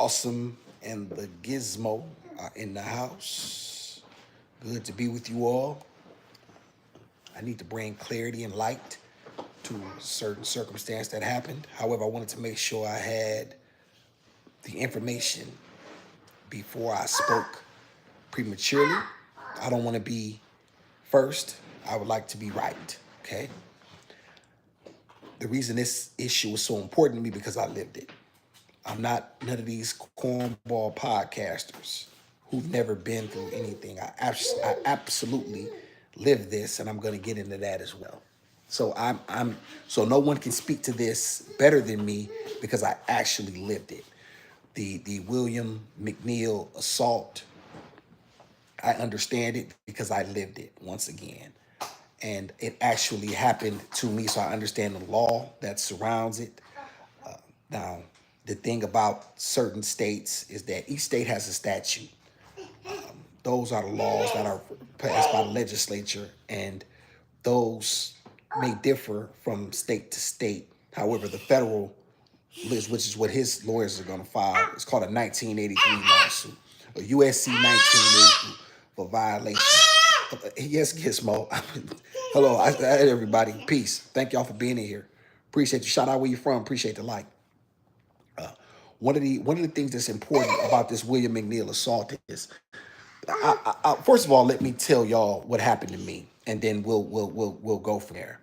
Awesome and the Gizmo are in the house. Good to be with you all. I need to bring clarity and light to certain circumstance that happened. However, I wanted to make sure I had the information before I spoke prematurely. I don't want to be first. I would like to be right. Okay. The reason this issue is so important to me because I lived it. I'm not none of these cornball podcasters who've never been through anything. I absolutely lived this, and I'm going to get into that as well. So so no one can speak to this better than me because I actually lived it. The Willam McNeil assault, I understand it because I lived it once again. And it actually happened to me, so I understand the law that surrounds it. Now, the thing about certain states is that each state has a statute. Those are the laws that are passed by the legislature, and those may differ from state to state. However, the federal list, which is what his lawyers are going to file, it's called a 1983 lawsuit, a USC 1983 for violation. Yes, Gizmo. Hello, everybody. Peace. Thank y'all for being in here. Appreciate you. Shout out where you're from. Appreciate the like. One of the things that's important about this Willam McNeil assault is, first of all, let me tell y'all what happened to me, and then we'll go from there.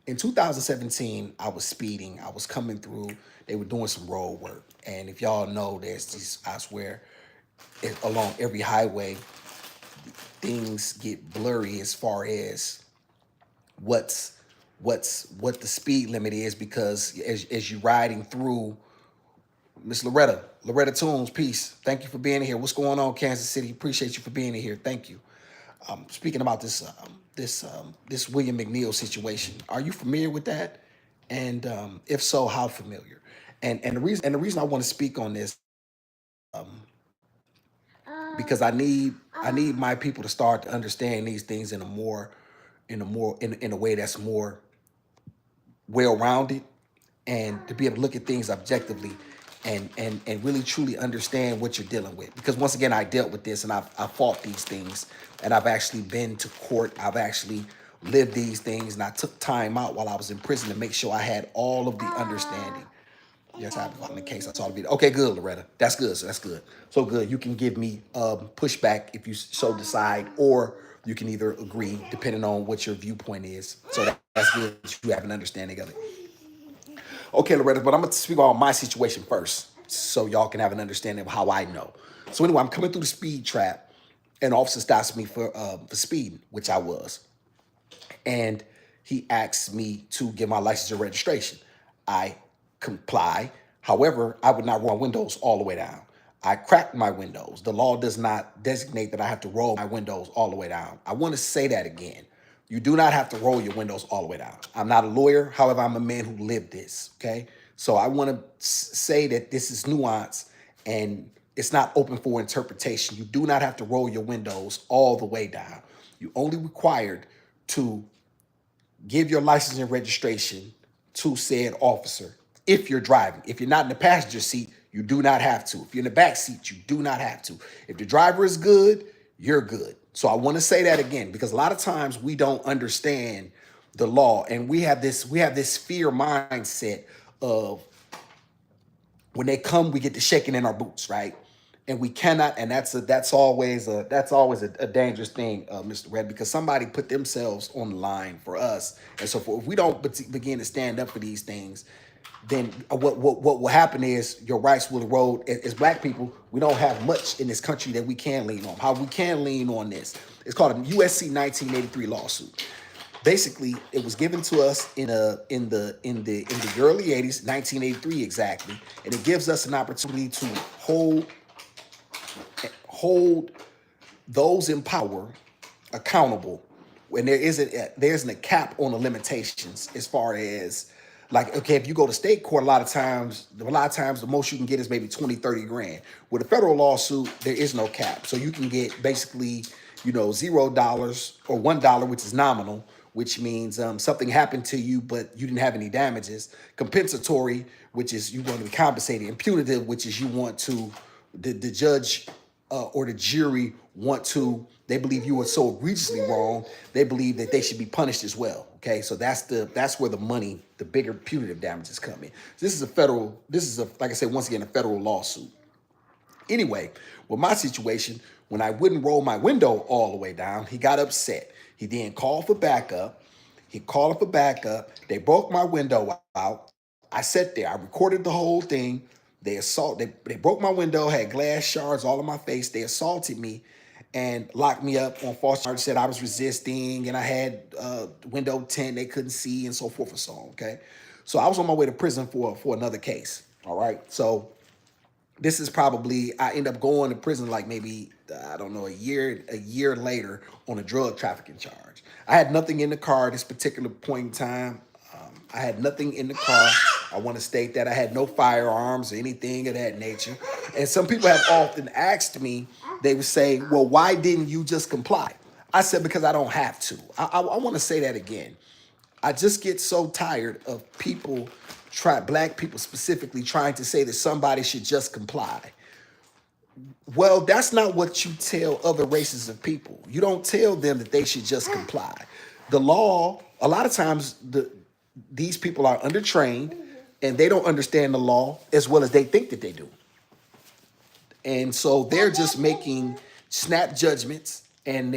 In 2017, I was speeding. I was coming through. They were doing some road work, and if y'all know, there's these. I swear, along every highway, things get blurry as far as what the speed limit is, because as you're riding through. Miss Loretta Toombs, peace. Thank you for being here. What's going on, Kansas City? Appreciate you for being here. Thank you. Speaking about this Willam McNeil situation, are you familiar with that? And if so, how familiar? And the reason I want to speak on this, because I need my people to start to understand these things in a way that's more well rounded, and to be able to look at things objectively and really truly understand what you're dealing with. Because once again, I dealt with this, and I fought these things, and I've actually been to court. I've actually lived these things, and I took time out while I was in prison to make sure I had all of the understanding. Yes, I've been on the case. I saw the video. Okay, good, Loretta. That's good. So that's good. So good. You can give me pushback if you so decide, or you can either agree, depending on what your viewpoint is. So that's good. You have an understanding of it. Okay, Loretta, but I'm going to speak about my situation first so y'all can have an understanding of how I know. So anyway, I'm coming through the speed trap, and an officer stops me for speeding, which I was. And he asks me to give my license and registration. I comply. However, I would not roll windows all the way down. I cracked my windows. The law does not designate that I have to roll my windows all the way down. I want to say that again. You do not have to roll your windows all the way down. I'm not a lawyer. However, I'm a man who lived this, okay? So I want to say that this is nuance, and it's not open for interpretation. You do not have to roll your windows all the way down. You only required to give your license and registration to said officer if you're driving. If you're not in the passenger seat, you do not have to. If you're in the back seat, you do not have to. If the driver is good, you're good. So I want to say that again, because a lot of times we don't understand the law, and we have this fear mindset of when they come, we get to shaking in our boots, right? And we cannot, and that's always a dangerous thing, Mr. Red, because somebody put themselves on the line for us, and so forth. If we don't begin to stand up for these things, then what will happen is your rights will erode. As Black people, we don't have much in this country that we can lean on. How we can lean on this? It's called a USC 1983 lawsuit. Basically, it was given to us in the early 80s, 1983 exactly, and it gives us an opportunity to hold those in power accountable when there isn't a cap on the limitations, as far as, like, okay, if you go to state court, a lot of times the most you can get is maybe 20, 30 grand. With a federal lawsuit, there is no cap. So you can get basically, $0 or $1, which is nominal, which means something happened to you, but you didn't have any damages. Compensatory, which is you want to be compensated. And punitive, which is you want to, the judge or the jury want to, they believe you were so egregiously wrong, they believe that they should be punished as well. Okay, so that's where the money, the bigger punitive damages come in. This is like I said, once again, a federal lawsuit. Anyway, with my situation, when I wouldn't roll my window all the way down, he got upset. He then called for backup. He called for backup. They broke my window out. I sat there. I recorded the whole thing. They broke my window, had glass shards all in my face. They assaulted me and locked me up on false charges, said I was resisting and I had window tint they couldn't see and so forth and so on, okay? So I was on my way to prison for another case, all right? So this is probably, I end up going to prison like maybe, I don't know, a year later on a drug trafficking charge. I had nothing in the car at this particular point in time. I had nothing in the car. I want to state that I had no firearms or anything of that nature. And some people have often asked me, they would say, well, why didn't you just comply? I said, because I don't have to. I want to say that again. I just get so tired of people, black people specifically, trying to say that somebody should just comply. Well, that's not what you tell other races of people. You don't tell them that they should just comply. The law, a lot of times, these people are undertrained and they don't understand the law as well as they think that they do. And so they're just making snap judgments and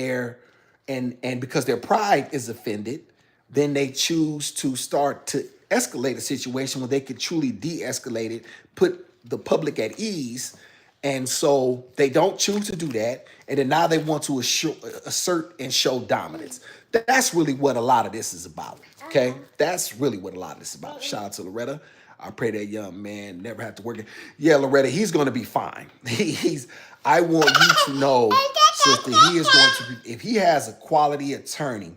because their pride is offended, then they choose to start to escalate a situation where they could truly de-escalate it, put the public at ease. And so they don't choose to do that. And then now they want to assert and show dominance. That's really what a lot of this is about. Okay? That's really what a lot of this is about. Shout out to Loretta. I pray that young man never have to work. Yeah, Loretta, he's going to be fine. I want you to know, sister, he is going to be, if he has a quality attorney,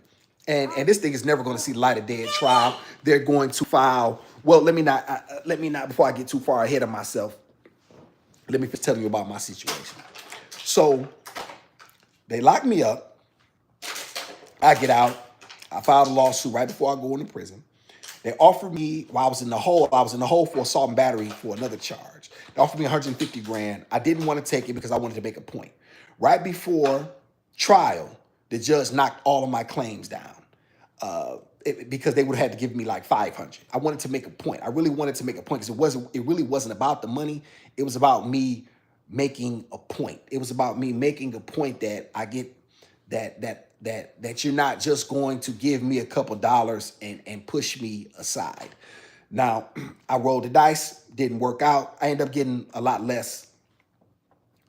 and this thing is never going to see the light of day at trial, they're going to file, well, let me not, before I get too far ahead of myself, let me just tell you about my situation. So they locked me up. I get out. I filed a lawsuit right before I go into prison. They offered me, while I was in the hole for assault and battery for another charge. They offered me 150 grand. I didn't want to take it because I wanted to make a point. Right before trial, the judge knocked all of my claims down because they would have had to give me like 500. I wanted to make a point. I really wanted to make a point because it really wasn't about the money. It was about me making a point. It was about me making a point that I get that you're not just going to give me a couple dollars and push me aside. Now, I rolled the dice, didn't work out. I ended up getting a lot less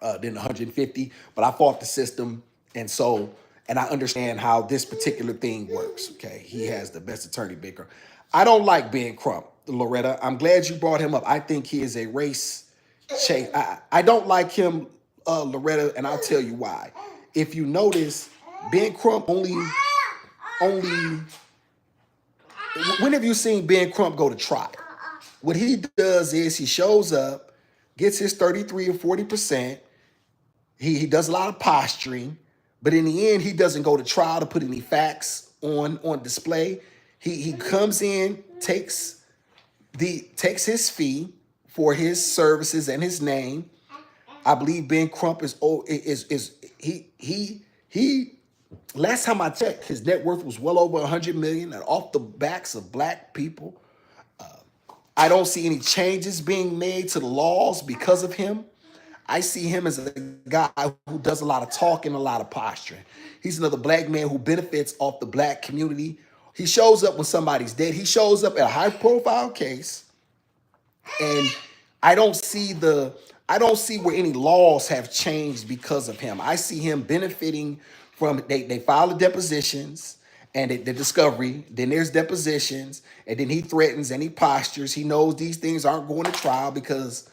than 150, but I fought the system. And I understand how this particular thing works, okay? He has the best attorney, Baker. I don't like Ben Crump, Loretta. I'm glad you brought him up. I think he is a race chase. I don't like him, Loretta, and I'll tell you why. If you notice, Ben Crump only, when have you seen Ben Crump go to trial? What he does is he shows up, gets his 33 or 40%. He does a lot of posturing, but in the end, he doesn't go to trial to put any facts on display. He comes in, takes his fee for his services and his name. I believe Ben Crump is last time I checked, his net worth was well over 100 million and off the backs of black people. I don't see any changes being made to the laws because of him. I see him as a guy who does a lot of talking, a lot of posturing. He's another black man who benefits off the black community. He shows up when somebody's dead. He shows up at a high-profile case, and I don't see where any laws have changed because of him. I see him benefiting from, they file the depositions and the discovery, then there's depositions, and then he threatens and he postures. He knows these things aren't going to trial because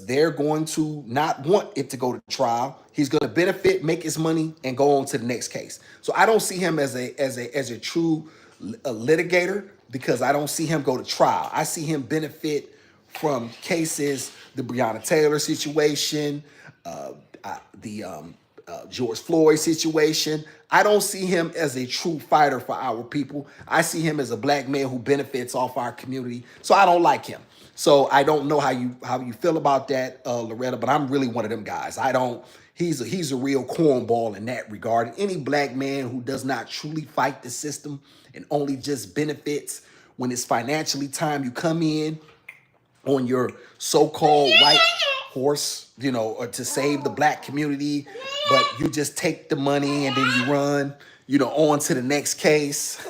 they're going to not want it to go to trial. He's going to benefit, make his money, and go on to the next case. So I don't see him as a true litigator because I don't see him go to trial. I see him benefit from cases, the Breonna Taylor situation, George Floyd situation. I don't see him as a true fighter for our people. I see him as a black man who benefits off our community. So I don't like him. So I don't know how you feel about that, Loretta, but I'm really one of them guys. I don't. He's a real cornball in that regard. Any black man who does not truly fight the system and only just benefits when it's financially time, you come in on your so-called white horse, or to save the black community, but you just take the money and then you run, on to the next case,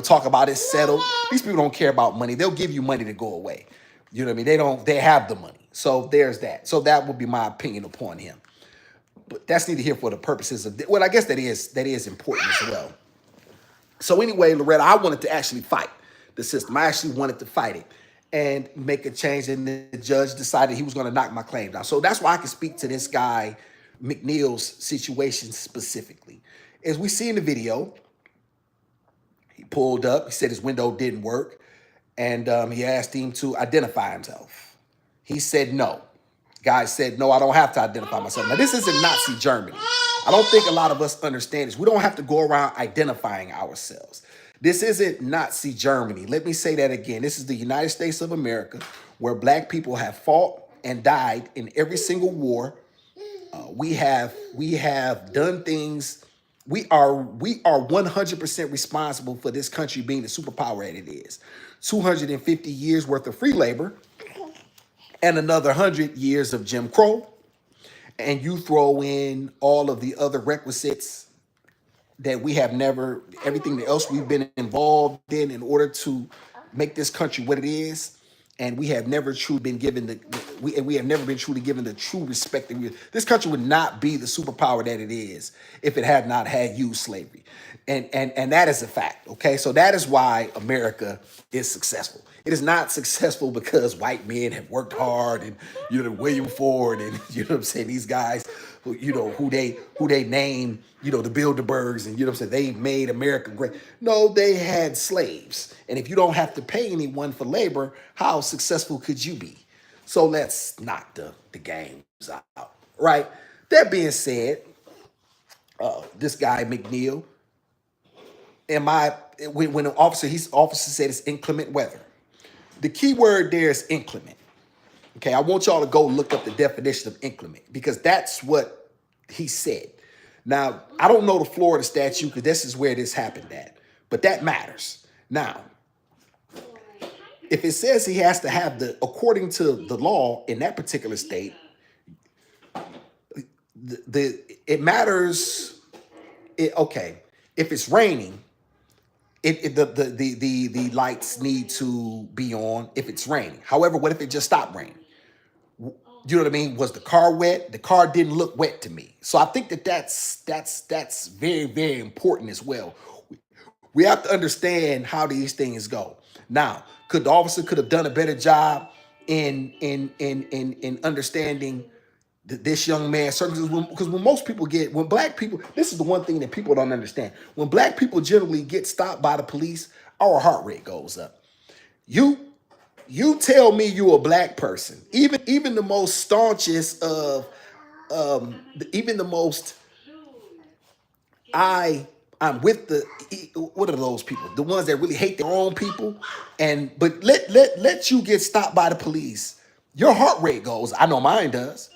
talk about it settled. These people don't care about money. They'll give you money to go away. You know what I mean? They have the money. So there's that. So that would be my opinion upon him. But that's neither here for the purposes of, well, I guess that is important as well. So anyway, Loretta, I wanted to actually fight the system. I actually wanted to fight it and make a change, and the judge decided he was going to knock my claim down. So that's why I can speak to this guy, McNeil's situation specifically. As we see in the video, he pulled up, he said his window didn't work, and he asked him to identify himself. He said no. Guy said, no, I don't have to identify myself. Now, this isn't Nazi Germany. I don't think a lot of us understand this. We don't have to go around identifying ourselves. This isn't Nazi Germany. Let me say that again. This is the United States of America, where black people have fought and died in every single war. We have done things. We are 100% responsible for this country being the superpower that it is. 250 years worth of free labor and another 100 years of Jim Crow. And you throw in all of the other requisites that we have never, everything else we've been involved in order to make this country what it is. And we have never truly been given we have never been truly given the true respect that this country would not be the superpower that it is if it had not had used slavery. And that is a fact. Okay. So that is why America is successful. It is not successful because white men have worked hard and, William Ford and, what I'm saying, these guys, who they name, the Bilderbergs and, what I'm saying, they made America great. No, they had slaves. And if you don't have to pay anyone for labor, how successful could you be? So let's knock the games out, right? That being said, this guy, McNeil, when the officer said it's inclement weather, the key word there is inclement. Okay, I want y'all to go look up the definition of inclement because that's what he said. Now, I don't know the Florida statute because this is where this happened at, but that matters. Now, if it says he has to have according to the law in that particular state, it matters. Okay, if it's raining, the lights need to be on if it's raining. However, what if it just stopped raining? You know what I mean? Was the car wet? The car didn't look wet to me. So I think that's very, very important as well. We have to understand how these things go. Now, the officer could have done a better job in understanding this young man, because when black people, this is the one thing that people don't understand. When black people generally get stopped by the police, our heart rate goes up. You tell me you're a black person, even the most staunchest of, even the most, I'm with what are those people? The ones that really hate their own people, but let you get stopped by the police, your heart rate goes. I know mine does.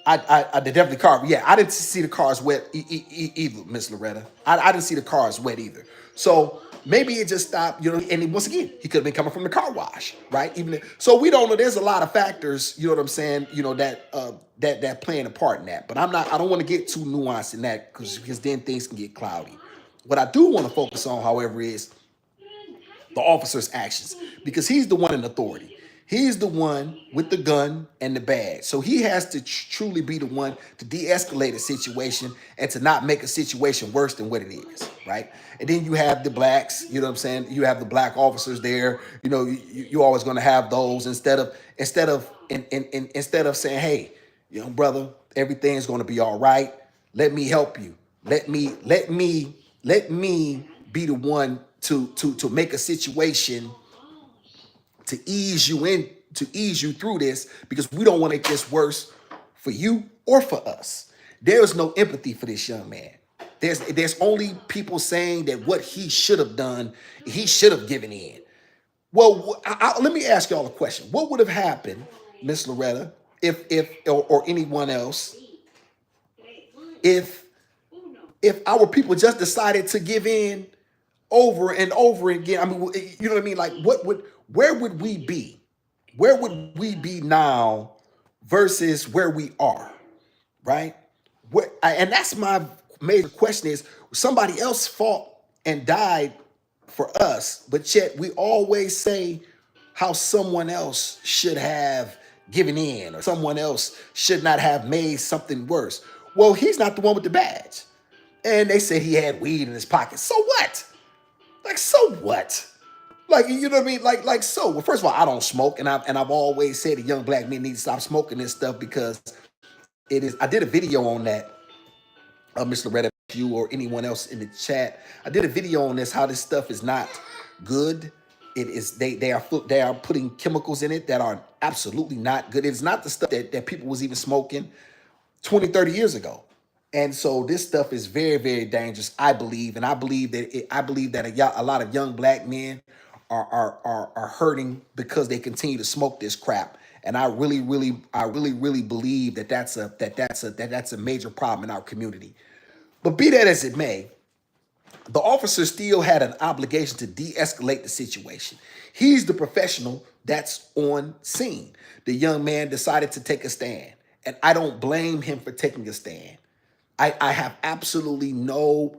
I definitely car. Yeah, I didn't see the cars wet either, Miss Loretta. I didn't see the cars wet either. So maybe it just stopped, and once again, he could have been coming from the car wash, right? So we don't know. There's a lot of factors, you know what I'm saying, that playing a part in that. But I don't want to get too nuanced in that because then things can get cloudy. What I do want to focus on, however, is the officer's actions, because he's the one in authority. He's the one with the gun and the badge. So he has to truly be the one to de-escalate a situation and to not make a situation worse than what it is, right? And then you have the blacks, you know what I'm saying? You have the black officers there. You're always going to have those instead of saying, hey, brother, everything's going to be all right. Let me help you. Let me be the one to make a situation to ease you through this, because we don't want to make this worse for you or for us. There's no empathy for this young man. There's only people saying that what he should have done, he should have given in. Well, let me ask y'all a question. What would have happened, Miss Loretta, if or anyone else, if if our people just decided to give in over and over again? I mean, you know what I mean? Like, where would we be? Where would we be now versus where we are, right? And that's my major question is somebody else fought and died for us, but yet we always say how someone else should have given in or someone else should not have made something worse. Well, he's not the one with the badge. And they said he had weed in his pocket. So what? Like, so what? Like, you know what I mean? So. Well, first of all, I don't smoke, and I've always said that young black men need to stop smoking this stuff because it is. I did a video on that, Miss Loretta, you or anyone else in the chat. I did a video on this, how this stuff is not good. It is they are putting chemicals in it that are absolutely not good. It's not the stuff that people was even smoking 20, 30 years ago. And so this stuff is very, very dangerous, I believe. And I believe that a lot of young black men are hurting because they continue to smoke this crap. And I really believe that's a major problem in our community. But be that as it may, the officer still had an obligation to de-escalate the situation. He's the professional that's on scene. The young man decided to take a stand, and I don't blame him for taking a stand. I have absolutely no,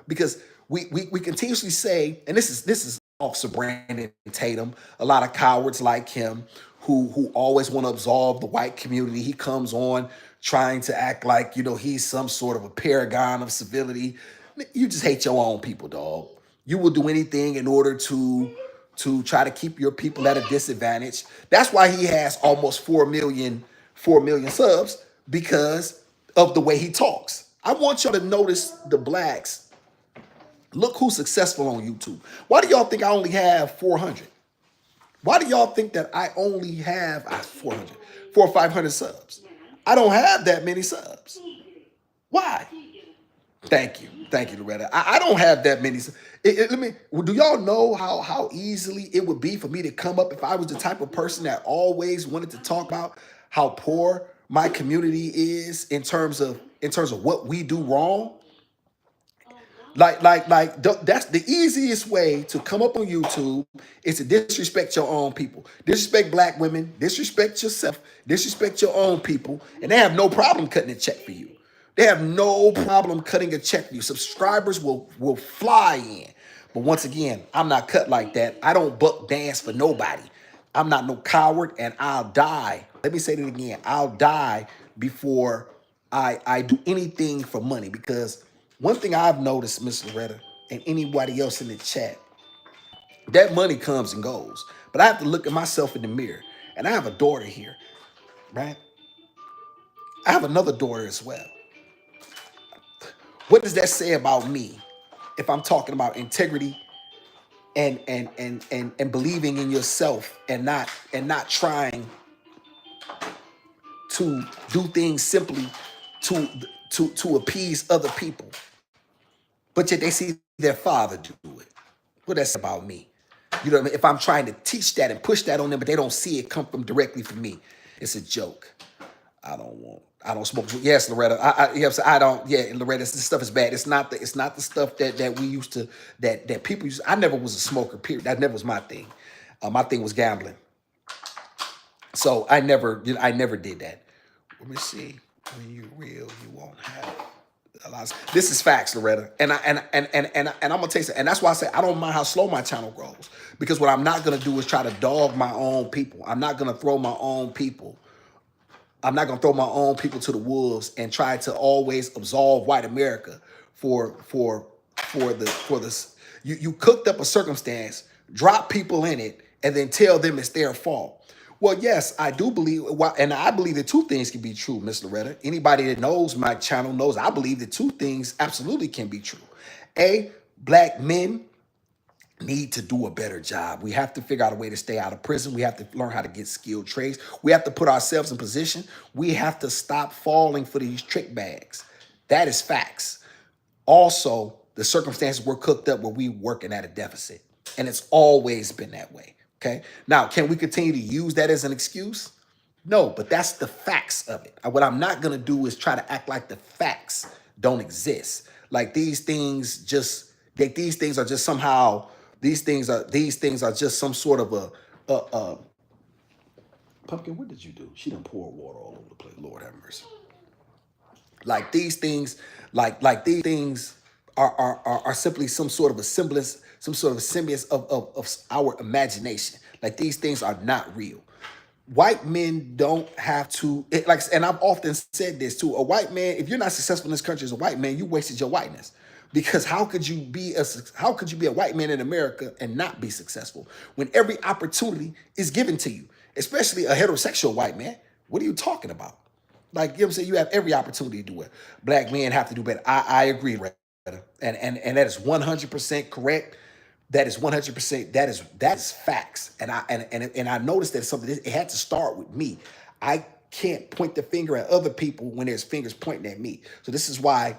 because we continuously say, and this is Officer Brandon Tatum, a lot of cowards like him who always want to absolve the white community. He comes on trying to act like, he's some sort of a paragon of civility. You just hate your own people, dog. You will do anything in order to try to keep your people at a disadvantage. That's why he has almost 4 million subs, because of the way he talks. I want y'all to notice the blacks. Look who's successful on YouTube. Why do y'all think I only have 400? Why do y'all think that I only have 400, 400 or 500 subs? I don't have that many subs. Why? Thank you, Loretta. I don't have that many. Do y'all know how easily it would be for me to come up if I was the type of person that always wanted to talk about how poor my community is in terms of what we do wrong? That's the easiest way to come up on YouTube is to disrespect your own people, disrespect black women, disrespect yourself, disrespect your own people, and they have no problem cutting a check for you. They have no problem cutting a check for you. Subscribers will fly in. But once again, I'm not cut like that. I don't buck dance for nobody. I'm not no coward, and I'll die. Let me say that again. I'll die before I do anything for money, because one thing I've noticed, Miss Loretta, and anybody else in the chat, that money comes and goes. But I have to look at myself in the mirror. And I have a daughter here, right? I have another daughter as well. What does that say about me if I'm talking about integrity and believing in yourself and not trying to do things simply to appease other people, but yet they see their father do it? Well, that's about me. You know what I mean? If I'm trying to teach that and push that on them, but they don't see it come from directly from me, it's a joke. I don't smoke. Yes, Loretta. I don't. Yeah, Loretta, this stuff is bad. It's not the stuff that we used to, that people used. I never was a smoker, period. That never was my thing. My thing was gambling. So I never did that. Let me see. When you're real, you won't have a lot. This is facts, Loretta. And I'm gonna tell you something. And that's why I say I don't mind how slow my channel grows. Because what I'm not gonna do is try to dog my own people. I'm not gonna throw my own people. I'm not gonna throw my own people to the wolves and try to always absolve white America for this. You cooked up a circumstance, drop people in it, and then tell them it's their fault. Well, yes, I do believe, and I believe that two things can be true, Miss Loretta. Anybody that knows my channel knows I believe that two things absolutely can be true. A, black men need to do a better job. We have to figure out a way to stay out of prison. We have to learn how to get skilled trades. We have to put ourselves in position. We have to stop falling for these trick bags. That is facts. Also, the circumstances we're cooked up where we working at a deficit. And it's always been that way. Okay. Now, can we continue to use that as an excuse? No, but that's the facts of it. What I'm not going to do is try to act like the facts don't exist. Like these things are just somehow, these things are just some sort of a Pumpkin, what did you do? She done poured water all over the place. Lord have mercy. Like these things, like these things are simply some sort of a semblance, some sort of a semblance of our imagination. Like these things are not real. White men don't have to and I've often said this too. A white man, if you're not successful in this country as a white man, you wasted your whiteness. Because how could you be a white man in America and not be successful when every opportunity is given to you, especially a heterosexual white man? What are you talking about? Like, you know what I'm saying? You have every opportunity to do it. Black men have to do better. I agree, Retta. And that is 100% correct. That is 100%. That is facts. And I noticed that something. It had to start with me. I can't point the finger at other people when there's fingers pointing at me. So this is why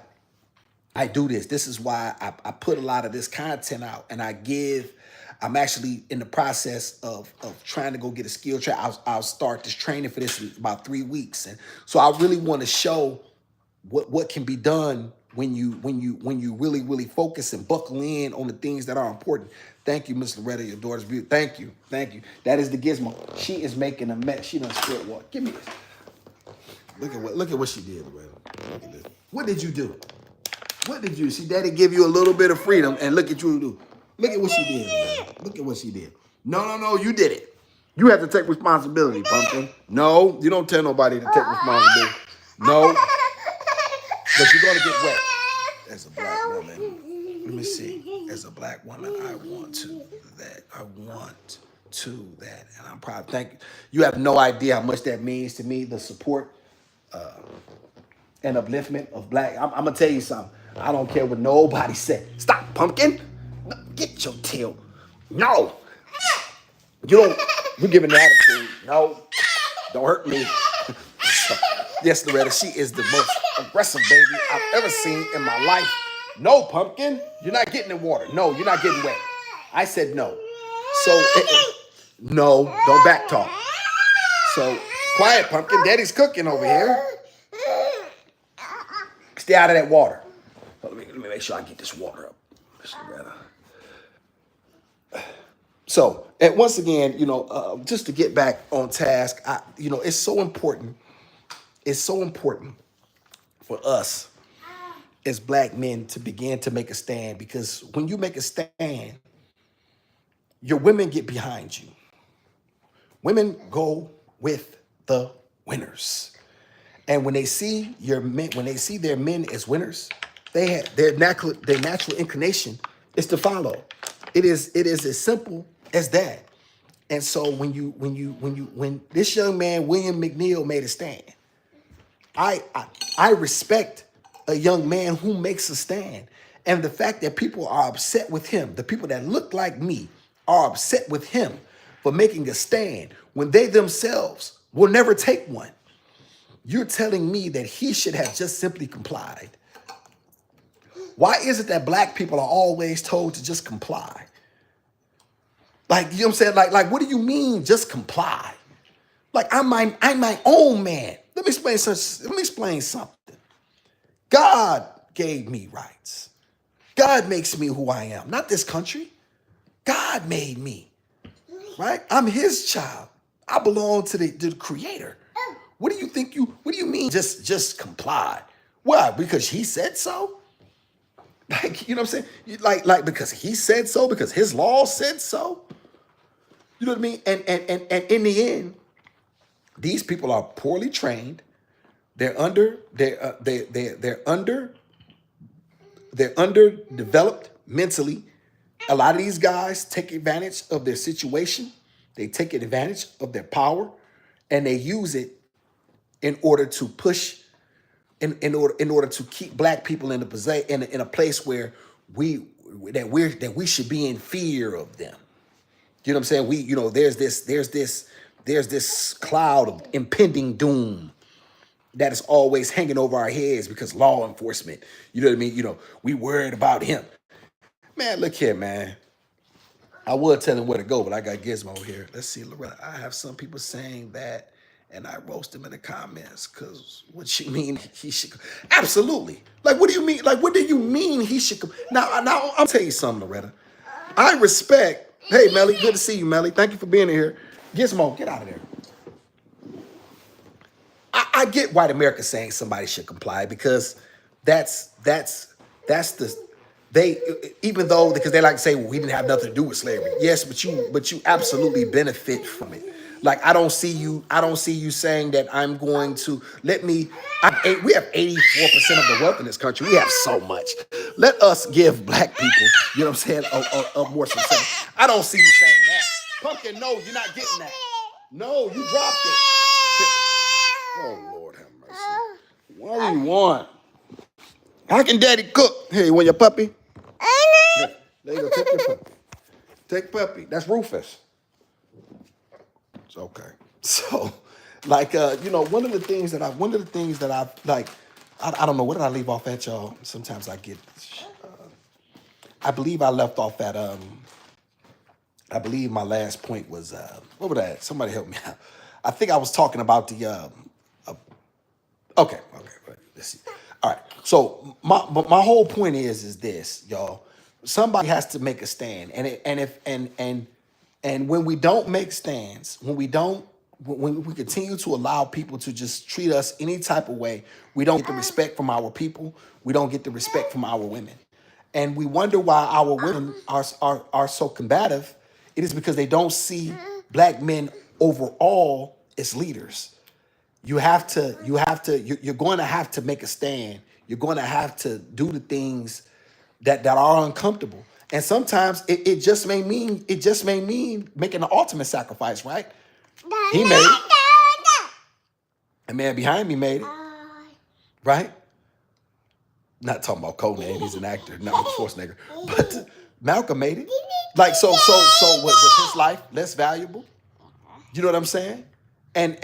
I do this. This is why I put a lot of this content out, and I'm actually in the process of trying to go get a skill track. I'll start this training for this in about 3 weeks. And so I really want to show what can be done when you really focus and buckle in on the things that are important. Thank you, Miss Loretta, your daughter's beauty. Thank you. That is the gizmo. She is making a mess. She done spilled water. Give me this. Look at what she did, Loretta. Look at this. What did you do? What did you see? Daddy give you a little bit of freedom, and look at you do. Look at what she did. Man. Look at what she did. No, you did it. You have to take responsibility, Pumpkin. No, you don't tell nobody to take responsibility. No, but you're gonna get wet. As a black woman, let me see. As a black woman, I want to that. And I'm proud. Thank you. You have no idea how much that means to me. The support and upliftment of black. I'm gonna tell you something. I don't care what nobody said. Stop, Pumpkin. No, get your tail. No. You're giving the attitude. No. Don't hurt me. Yes, Loretta, she is the most aggressive baby I've ever seen in my life. No, Pumpkin. You're not getting in water. No, you're not getting wet. I said no. So, no, don't back talk. So, quiet, Pumpkin. Daddy's cooking over here. Stay out of that water. Let me make sure I get this water up. So, and once again, just to get back on task, it's so important. It's so important for us as black men to begin to make a stand, because when you make a stand, your women get behind you. Women go with the winners. And when they see their men as winners, their natural inclination is to follow. It is as simple as that. And so when this young man, Willam McNeil, made a stand, I respect a young man who makes a stand. And the fact that people are upset with him, the people that look like me are upset with him for making a stand when they themselves will never take one. You're telling me that he should have just simply complied. Why is it that black people are always told to just comply? Like, you know what I'm saying? Like, what do you mean just comply? Like, I'm my own man. Let me explain something. God gave me rights. God makes me who I am, not this country. God made me, right? I'm his child. I belong to the creator. What do you mean just comply? Why? Because he said so? Like, you know what I'm saying? Like because he said so, because his law said so. You know what I mean? And in the end, these people are poorly trained. They're underdeveloped mentally. A lot of these guys take advantage of their situation. They take advantage of their power, and they use it in order to push, in order to keep black people in a place where that we should be in fear of them. You know what I'm saying? There's this cloud of impending doom that is always hanging over our heads because law enforcement, you know what I mean? We worried about him. Man, look here, man. I would tell him where to go, but I got Gizmo here. Let's see, Loretta. I have some people saying that, and I roast them in the comments because what you mean he should? Absolutely. Like, what do you mean? Like, what do you mean he should? Now, I'll tell you something, Loretta. I respect. Hey, Melly, good to see you, Melly. Thank you for being here. Gizmo, get out of there. I get white America saying somebody should comply because that's the they even though because they like to say, well, we didn't have nothing to do with slavery. Yes, but you absolutely benefit from it. Like I don't see you saying that I'm going to we have 84% of the wealth in this country. We have so much. Let us give black people, you know what I'm saying, a more success. I don't see you saying that. Pumpkin, no, you're not getting that. No, you dropped it. Oh, Lord have mercy. What do you want? How can daddy cook? Hey, you want your puppy? Here, there you go. Take your puppy. Take puppy. That's Rufus. It's okay. So, like, one of the things that I like, I don't know, what did I leave off at, y'all? Sometimes I get, I believe I left off at, I believe my last point was, what was that? Somebody help me out. I think I was talking about the, okay, let's see. All right, so my whole point is this, y'all. Somebody has to make a stand, and when we don't make stands, when we continue to allow people to just treat us any type of way, we don't get the respect from our people. We don't get the respect from our women, and we wonder why our women are so combative. It is because they don't see black men overall as leaders. You're going to have to make a stand. You're going to have to do the things that are uncomfortable. And sometimes it just may mean making the ultimate sacrifice, right? He made it. The man behind me made it. Right? Not talking about Conan, he's an actor, not Schwarzenegger. But Malcolm made it. Like so was his life less valuable? You know what I'm saying? And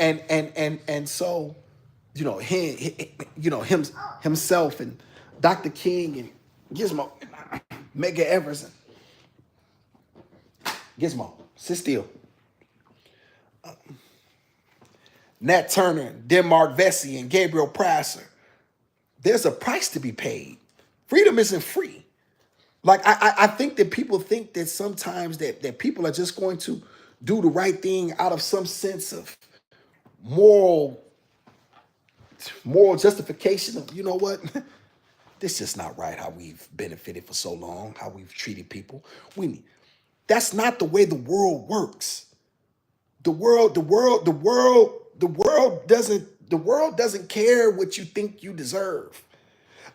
so, himself and Dr. King and Gizmo, Medgar Evers, Gizmo, sit still. Nat Turner, Denmark Vesey, and Gabriel Prosser. There's a price to be paid. Freedom isn't free. Like I think that people think that sometimes that people are just going to do the right thing out of some sense of moral justification of, you know what? This is just not right how we've benefited for so long, how we've treated people. That's not the way the world works. The world doesn't care what you think you deserve.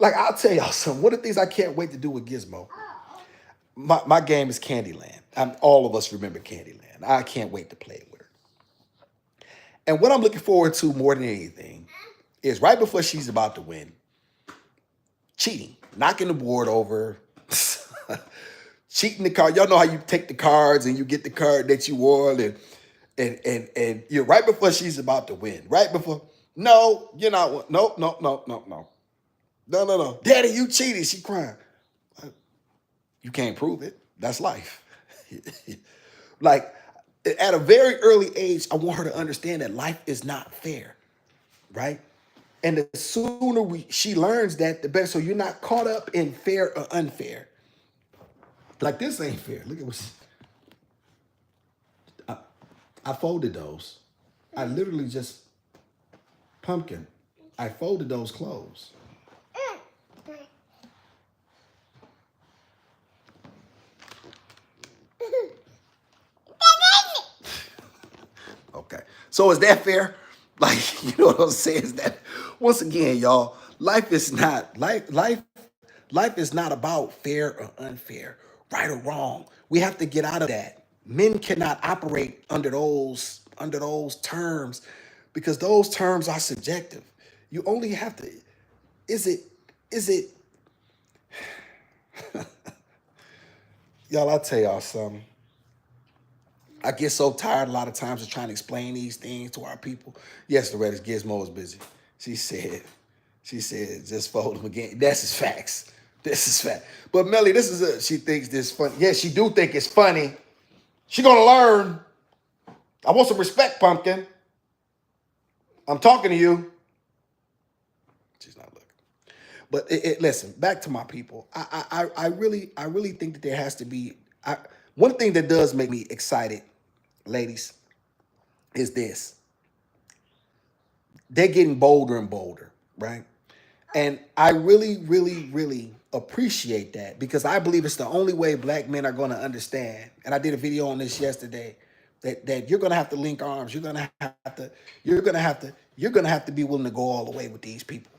Like I'll tell y'all something. One of the things I can't wait to do with Gizmo. My game is Candyland. All of us remember Candyland. I can't wait to play it with her. And what I'm looking forward to more than anything is right before she's about to win, cheating, knocking the board over, cheating the card. Y'all know how you take the cards and you get the card that you won, and you're right before she's about to win. Right before, no, you're not. No. Daddy, you cheated. She crying. You can't prove it. That's life. Like, at a very early age, I want her to understand that life is not fair, right? And the sooner she learns that, the better. So you're not caught up in fair or unfair. Like, this ain't fair. Look at what I folded those. I literally just, Pumpkin, I folded those clothes. Okay. So is that fair? Like, you know what I'm saying? Is that, once again, y'all, life is not about fair or unfair, right or wrong. We have to get out of that. Men cannot operate under those terms because those terms are subjective. You only have to, is it Y'all, I'll tell y'all something. I get so tired a lot of times of trying to explain these things to our people. Yes, Loretta's Gizmo is busy. She said, she said, just fold them again. That's his facts. This is fact. But Melly, this is she thinks this funny. Yes, she do think it's funny. She gonna learn. I want some respect, Pumpkin. I'm talking to you. She's not looking. But listen, back to my people. I really think that there has to be. One thing that does make me excited, ladies, is this: they're getting bolder and bolder, right? And I really, really, really appreciate that because I believe it's the only way black men are going to understand. And I did a video on this yesterday that you're going to have to link arms. You're going to have to be willing to go all the way with these people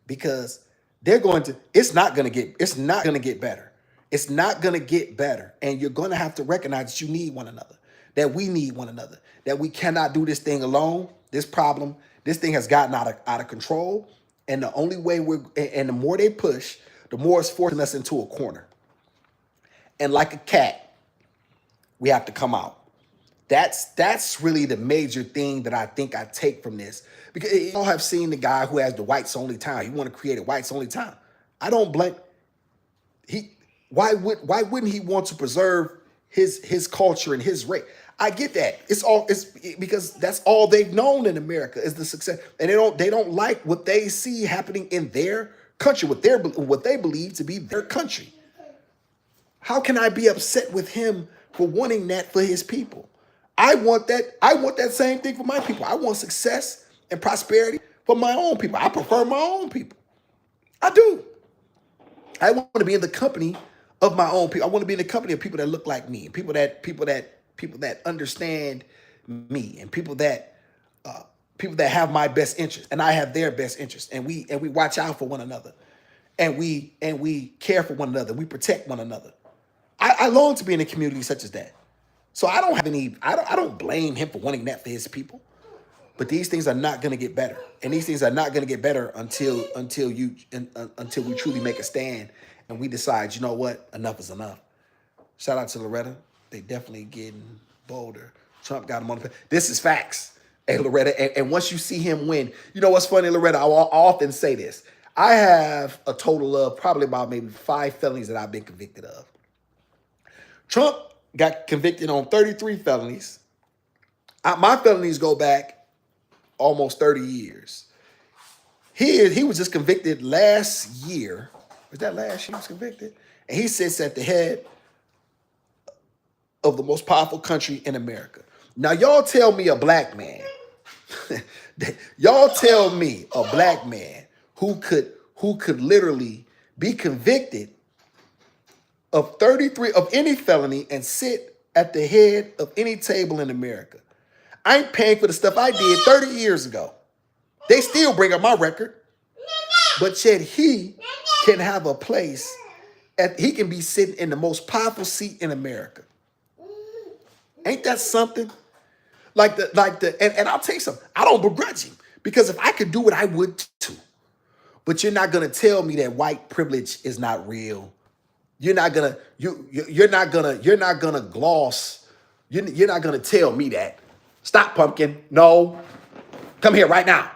because it's not going to get better. It's not going to get better. And you're going to have to recognize that you need one another, that we need one another, that we cannot do this thing alone. This thing has gotten out of control. And the only way and the more they push, the more it's forcing us into a corner. And like a cat, we have to come out. That's really the major thing that I think I take from this. Because you all have seen the guy who has the whites only town. He want to create a whites only town. I don't blame he. Why wouldn't he want to preserve his culture and his race? I get that. It's because that's all they've known in America is the success, and they don't like what they see happening in their country, what they believe to be their country. How can I be upset with him for wanting that for his people? I want that. I want that same thing for my people. I want success and prosperity for my own people. I prefer my own people. I do. I want to be in the company of my own people. I want to be in the company of people that look like me, people that understand me, and people that have my best interest, and I have their best interest, and we watch out for one another, and we care for one another. We protect one another. I long to be in a community such as that. So I don't have any. I don't blame him for wanting that for his people. But these things are not going to get better, and these things are not going to get better until we truly make a stand and we decide, you know what, enough is enough. Shout out to Loretta. They definitely getting bolder. Trump got him on the. This is facts, hey Loretta. And once you see him win, you know what's funny, Loretta? I often say this. I have a total of probably about maybe 5 felonies that I've been convicted of. Trump got convicted on 33 felonies. My felonies go back almost 30 years. He was just convicted last year. Was that last year he was convicted? And he sits at the head of the most powerful country in America. Now, y'all tell me a black man. Y'all tell me a black man who could literally be convicted of 33 of any felony and sit at the head of any table in America. I ain't paying for the stuff I did 30 years ago. They still bring up my record. But yet he can have a place. He can be sitting in the most powerful seat in America. Ain't that something? And I'll tell you something. I don't begrudge him. Because if I could do it, I would too. But you're not gonna tell me that white privilege is not real. You're not gonna gloss. You're not gonna tell me that. Stop, Pumpkin. No. Come here right now.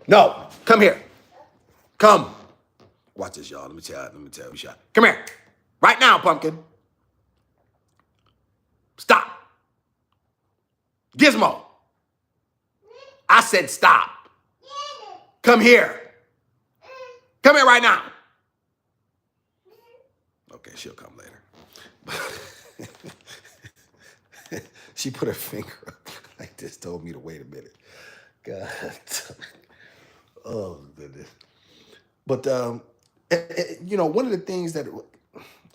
No. Come here. Come. Watch this, y'all. Let me tell you. Come here. Right now, Pumpkin. Stop. Gizmo. I said stop. Come here. Come here right now. Okay, she'll come later. She put her finger up like this, told me to wait a minute. God. Oh, goodness. But, one of the things that,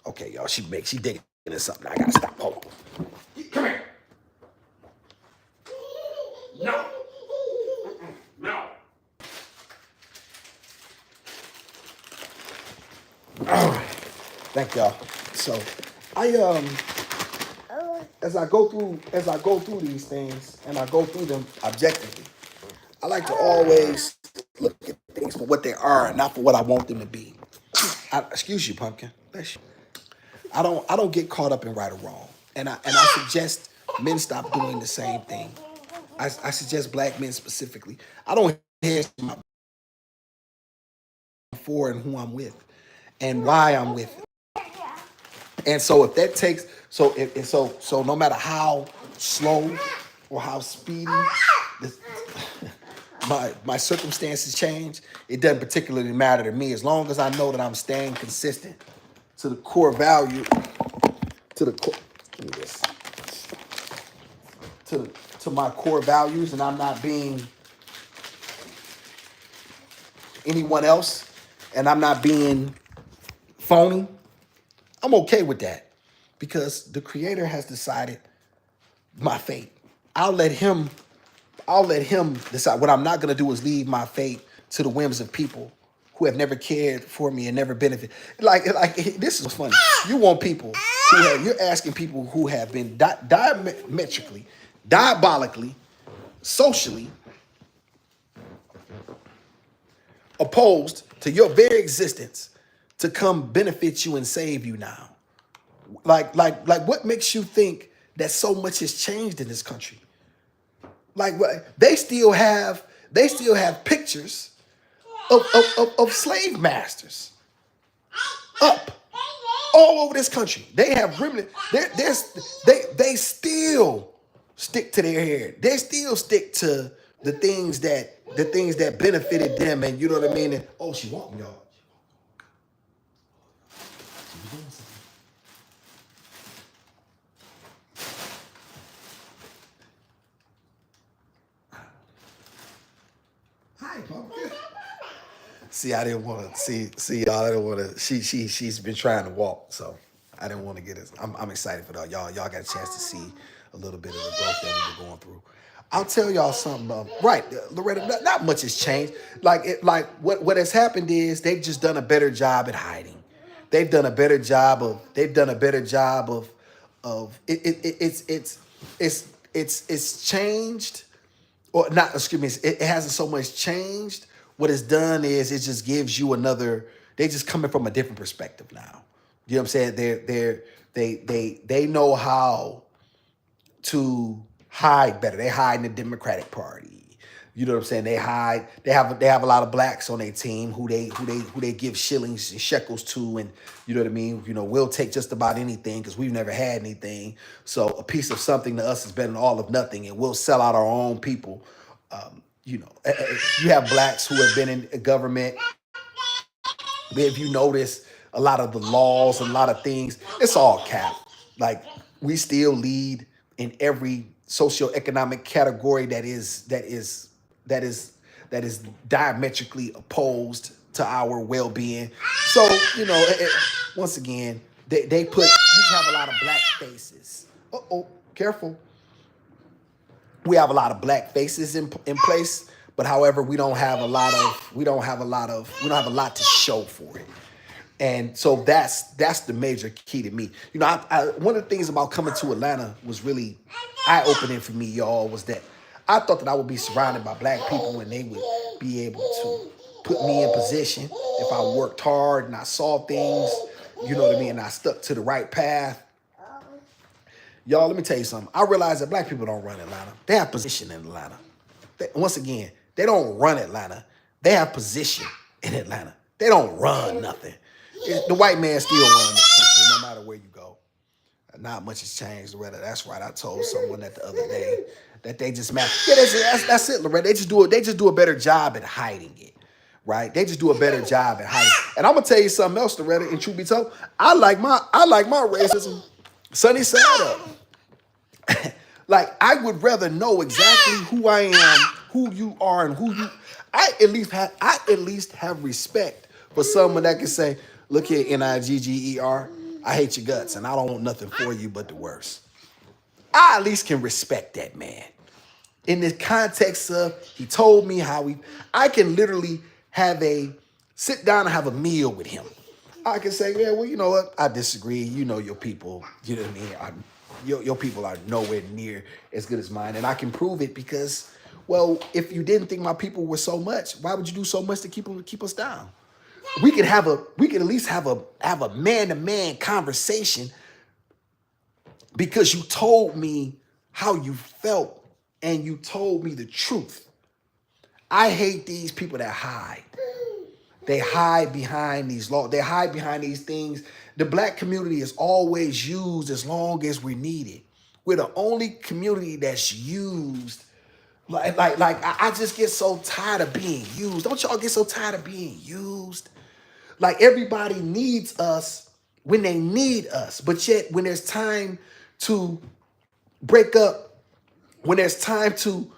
okay, y'all, she digging into something. I got to stop. Hold on. Come here. No. No. All right. Thank y'all. So, as I go through these things and I go through them objectively, I like to always look at things for what they are and not for what I want them to be. Excuse you, Pumpkin. Bless you. I don't get caught up in right or wrong. And I suggest men stop doing the same thing. I suggest black men specifically. I don't care for and who I'm with and why I'm with it. And so if that takes so no matter how slow or how speedy this, my circumstances change, it doesn't particularly matter to me as long as I know that I'm staying consistent to the core value to the core give me this, to my core values, and I'm not being anyone else, and I'm not being phony. I'm okay with that because the creator has decided my fate. I'll let him I'll let him decide. What I'm not gonna do is leave my fate to the whims of people who have never cared for me and never benefited. Like this is funny. You want people you're asking people who have been diametrically, diabolically, socially opposed to your very existence to come benefit you and save you now. Like what makes you think that so much has changed in this country? Like they still have pictures of slave masters up all over this country. They have remnant. They still stick to their hair. They still stick to the things that benefited them. And you know what I mean? And, oh, she walking, y'all. Hi, pumpkin. See, I didn't want to see y'all. I didn't want to. She's been trying to walk, so I didn't want to get it. I'm excited for that. Y'all got a chance to see a little bit of the growth that we've been going through. I'll tell y'all something. Right, Loretta. Not much has changed. What has happened is they've just done a better job at hiding. They've done a better job of. They've done a better job of. It's changed or not, excuse me, it hasn't so much changed. What it's done is it just gives you another, they just coming from a different perspective now. You know what I'm saying? They know how to hide better. They hide in the Democratic Party. You know what I'm saying? They have a lot of blacks on their team who they give shillings and shekels to, and you know what I mean? You know, we'll take just about anything because we've never had anything. So a piece of something to us is better than all of nothing, and we'll sell out our own people. You have blacks who have been in government. If you notice, a lot of the laws, a lot of things, it's all cap. Like we still lead in every socioeconomic category that is diametrically opposed to our well-being. So once again, they put we have a lot of black faces. Careful. We have a lot of black faces in place, but however, we don't have a lot to show for it. And so that's the major key to me. One of the things about coming to Atlanta was really eye-opening for me, y'all, was that I thought that I would be surrounded by black people and they would be able to put me in position if I worked hard and I saw things, you know what I mean, and I stuck to the right path. Y'all, let me tell you something. I realize that black people don't run Atlanta. They have position in Atlanta. Once again, they don't run Atlanta. They have position in Atlanta. They don't run nothing. The white man still runs this country, no matter where you go. Not much has changed, Loretta. That's right. I told someone that the other day that they just matter. Yeah, that's it, Loretta. They just do a better job at hiding it, right? They just do a better job at hiding it. And I'm gonna tell you something else, Loretta. And truth be told, I like my racism sunny side up. Like I would rather know exactly who I am, who you are, and who you. I at least have respect for someone that can say, "Look here, Nigger, I hate your guts, and I don't want nothing for you but the worst." I at least can respect that man. In the context of he told me I can literally sit down and have a meal with him. I can say, yeah, well, you know what? I disagree. You know your people. You know what I mean? Your people are nowhere near as good as mine, and I can prove it because, well, if you didn't think my people were so much, why would you do so much to keep us down? we could at least have a man-to-man conversation because you told me how you felt and you told me the truth. I hate these people that hide. They hide behind these laws. They hide behind these things. The black community is always used as long as we're needed. We're the only community that's used. I just get so tired of being used. Don't y'all get so tired of being used? Like everybody needs us when they need us. But yet when there's time to break up, when there's time to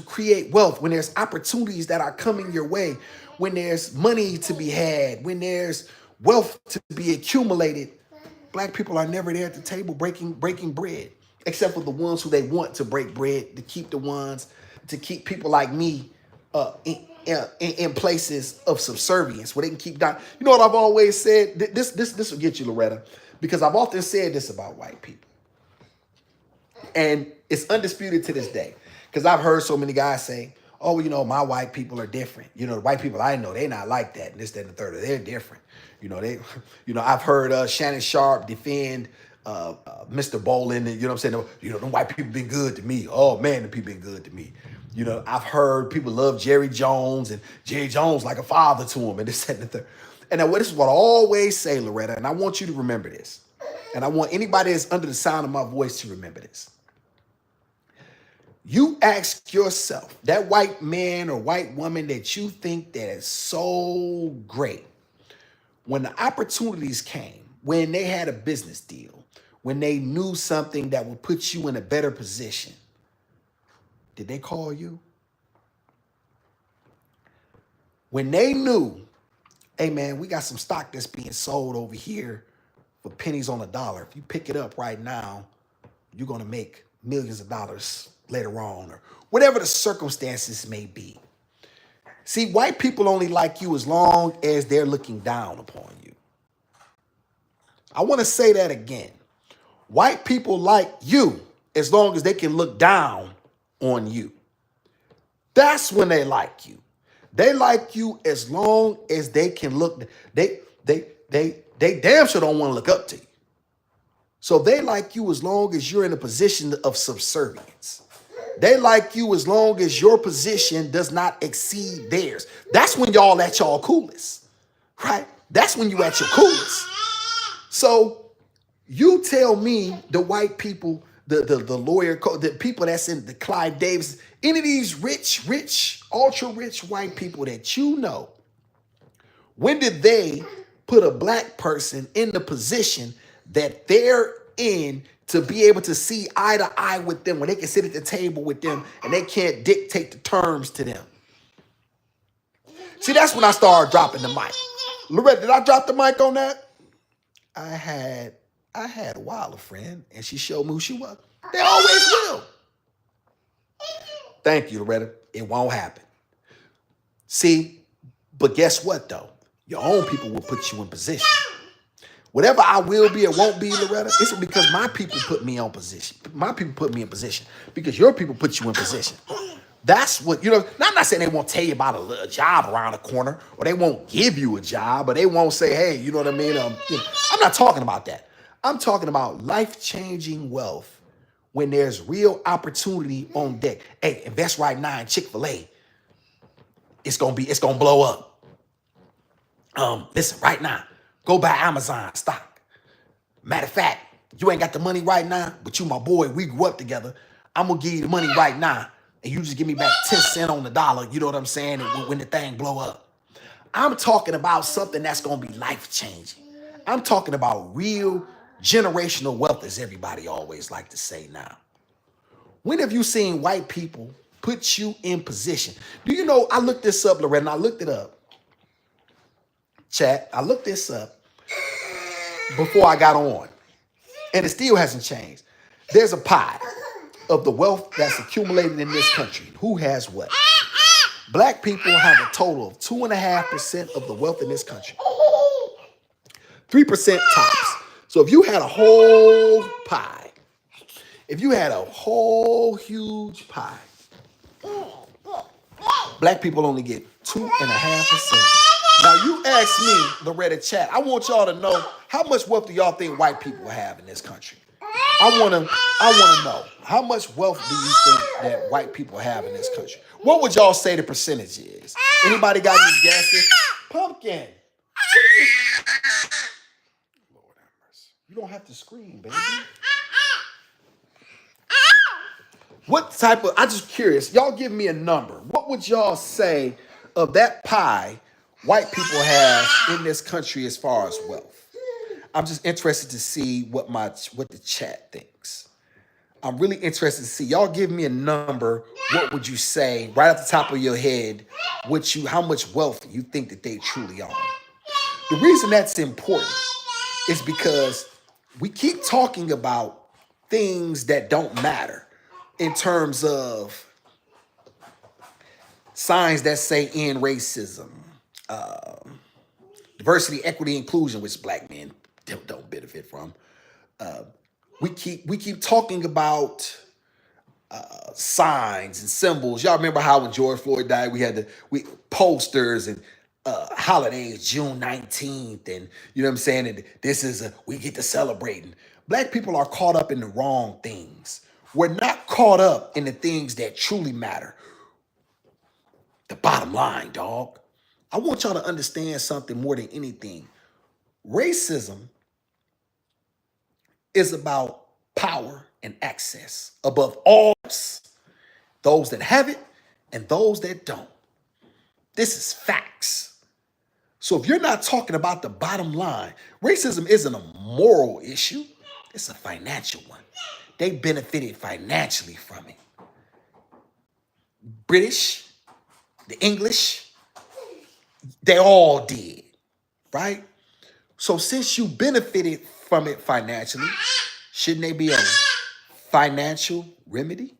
create wealth, when there's opportunities that are coming your way, when there's money to be had, when there's wealth to be accumulated, black people are never there at the table breaking bread, except for the ones who they want to break bread, to keep people like me in places of subservience where they can keep down. You know what I've always said? This will get you, Loretta, because I've often said this about white people. And it's undisputed to this day. Because I've heard so many guys say, oh, my white people are different. The white people I know, they're not like that. And this, that, and the third. They're different. I've heard Shannon Sharp defend Mr. Bolin. And, what I'm saying? The white people been good to me. Oh, man, the people been good to me. I've heard people love Jerry Jones and Jerry Jones like a father to him and this, that, and the third. And now, this is what I always say, Loretta, and I want you to remember this. And I want anybody that's under the sound of my voice to remember this. You ask yourself, that white man or white woman that you think that is so great, when the opportunities came, when they had a business deal, when they knew something that would put you in a better position, did they call you? When they knew, hey man, we got some stock that's being sold over here for pennies on a dollar. If you pick it up right now, you're going to make millions of dollars later on, or whatever the circumstances may be. See, white people only like you as long as they're looking down upon you. I want to say that again. White people like you as long as they can look down on you. That's when they like you. They like you as long as they can look. They damn sure don't want to look up to you. So they like you as long as you're in a position of subservience. They like you as long as your position does not exceed theirs. That's when y'all at y'all coolest, right? That's when you at your coolest. So you tell me the white people, the lawyer, the people that's in the Clive Davis, any of these rich, ultra rich white people that you know, when did they put a black person in the position that they're in to be able to see eye to eye with them, when they can sit at the table with them and they can't dictate the terms to them? See, that's when I started dropping the mic. Loretta, did I drop the mic on that? I had a Wilder friend, and she showed me who she was. They always will. Thank you, Loretta. It won't happen. See, but guess what, though? Your own people will put you in position. Whatever I will be or won't be, Loretta, it's because my people put me on position. My people put me in position because your people put you in position. That's what, I'm not saying they won't tell you about a job around the corner, or they won't give you a job, or they won't say, hey, you know what I mean? I'm not talking about that. I'm talking about life-changing wealth when there's real opportunity on deck. Hey, invest right now in Chick-fil-A. It's gonna blow up. Listen, right now, go buy Amazon stock. Matter of fact, you ain't got the money right now, but you my boy, we grew up together. I'm gonna give you the money right now, and you just give me back 10 cents on the dollar, you know what I'm saying, when the thing blow up. I'm talking about something that's gonna be life-changing. I'm talking about real generational wealth, as everybody always like to say now. When have you seen white people put you in position? Do you know, I looked this up, Loretta, and I looked it up. Chat, I looked this up before I got on, and it still hasn't changed. There's a pie of the wealth that's accumulated in this country. Who has what? Black people have a total of 2.5% of the wealth in this country. 3% tops. So if you had a whole pie, if you had a whole huge pie, black people only get 2.5%. Now you asked me, Loretta Chat. I want y'all to know how much wealth do y'all think white people have in this country? I wanna know how much wealth do you think that white people have in this country? What would y'all say the percentage is? Anybody got any guesses? Pumpkin. Lord have mercy. You don't have to scream, baby. What type of, I'm just curious, y'all give me a number. What would y'all say of that pie white people have in this country as far as wealth? I'm just interested to see what the chat thinks. I'm really interested to see. Y'all give me a number. What would you say right off the top of your head? How much wealth you think that they truly own? The reason that's important is because we keep talking about things that don't matter in terms of signs that say end racism, diversity, equity, inclusion, which black men don't benefit from. We keep talking about signs and symbols. Y'all remember how when George Floyd died, we had we posters and holidays, June 19th, and you know what I'm saying? And this is we get to celebrating. Black people are caught up in the wrong things. We're not caught up in the things that truly matter. The bottom line, dog. I want y'all to understand something more than anything. Racism is about power and access above all else. Those that have it and those that don't. This is facts. So if you're not talking about the bottom line, racism isn't a moral issue, it's a financial one. They benefited financially from it. British, the English, they all did, right? So since you benefited from it financially, shouldn't they be a financial remedy?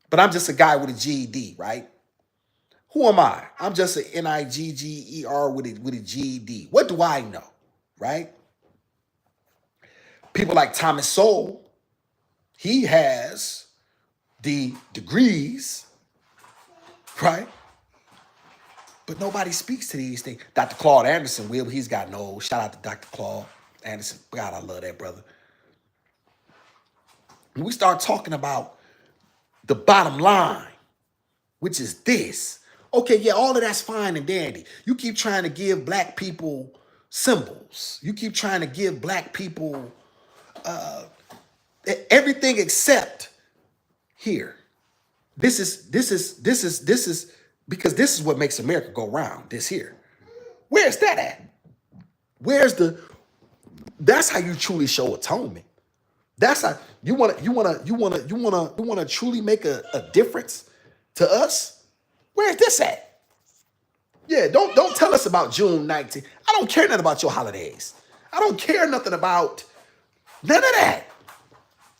But I'm just a guy with a GED, right? Who am I? I'm just an NIGGER with a GED. What do I know, right? People like Thomas Sowell, he has the degrees, right? But nobody speaks to these things. Dr. Claude Anderson, he's got no, shout out to Dr. Claude Anderson. God, I love that brother. When we start talking about the bottom line, which is this. Okay, yeah, all of that's fine and dandy. You keep trying to give black people symbols. You keep trying to give black people everything except here. This is because this is what makes America go round. This here. Where's that at? That's how you truly show atonement. That's how you want to truly make a difference to us. Where's this at? Yeah, don't tell us about June 19th. I don't care nothing about your holidays. I don't care nothing about none of that.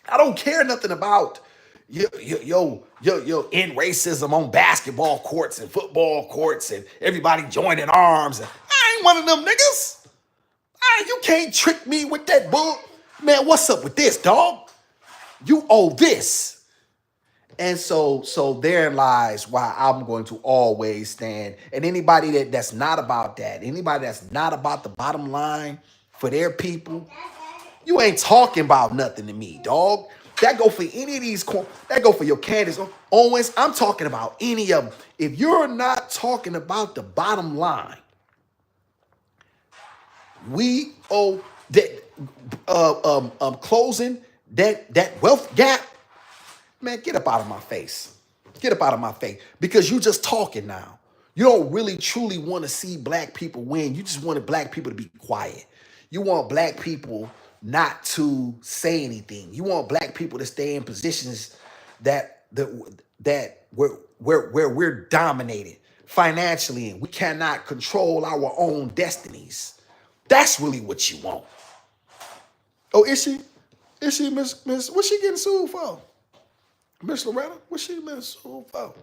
I don't care nothing about your end racism on basketball courts and football courts and everybody joining arms. I ain't one of them niggas. You can't trick me with that bull. Man, what's up with this, dog? You owe this. And so therein lies why I'm going to always stand. And anybody that's not about that, anybody that's not about the bottom line for their people, you ain't talking about nothing to me, dog. That go for any of these, that go for your Candace Owens. I'm talking about any of them. If you're not talking about the bottom line, we owe that closing that wealth gap. Man, get up out of my face. Get up out of my face. Because you just talking now. You don't really truly want to see black people win. You just wanted black people to be quiet. You want black people not to say anything. You want black people to stay in positions that where we're dominated financially and we cannot control our own destinies. That's really what you want. Oh, is she? Is she Miss? What's she getting sued for? Miss Loretta, what's she been sued for?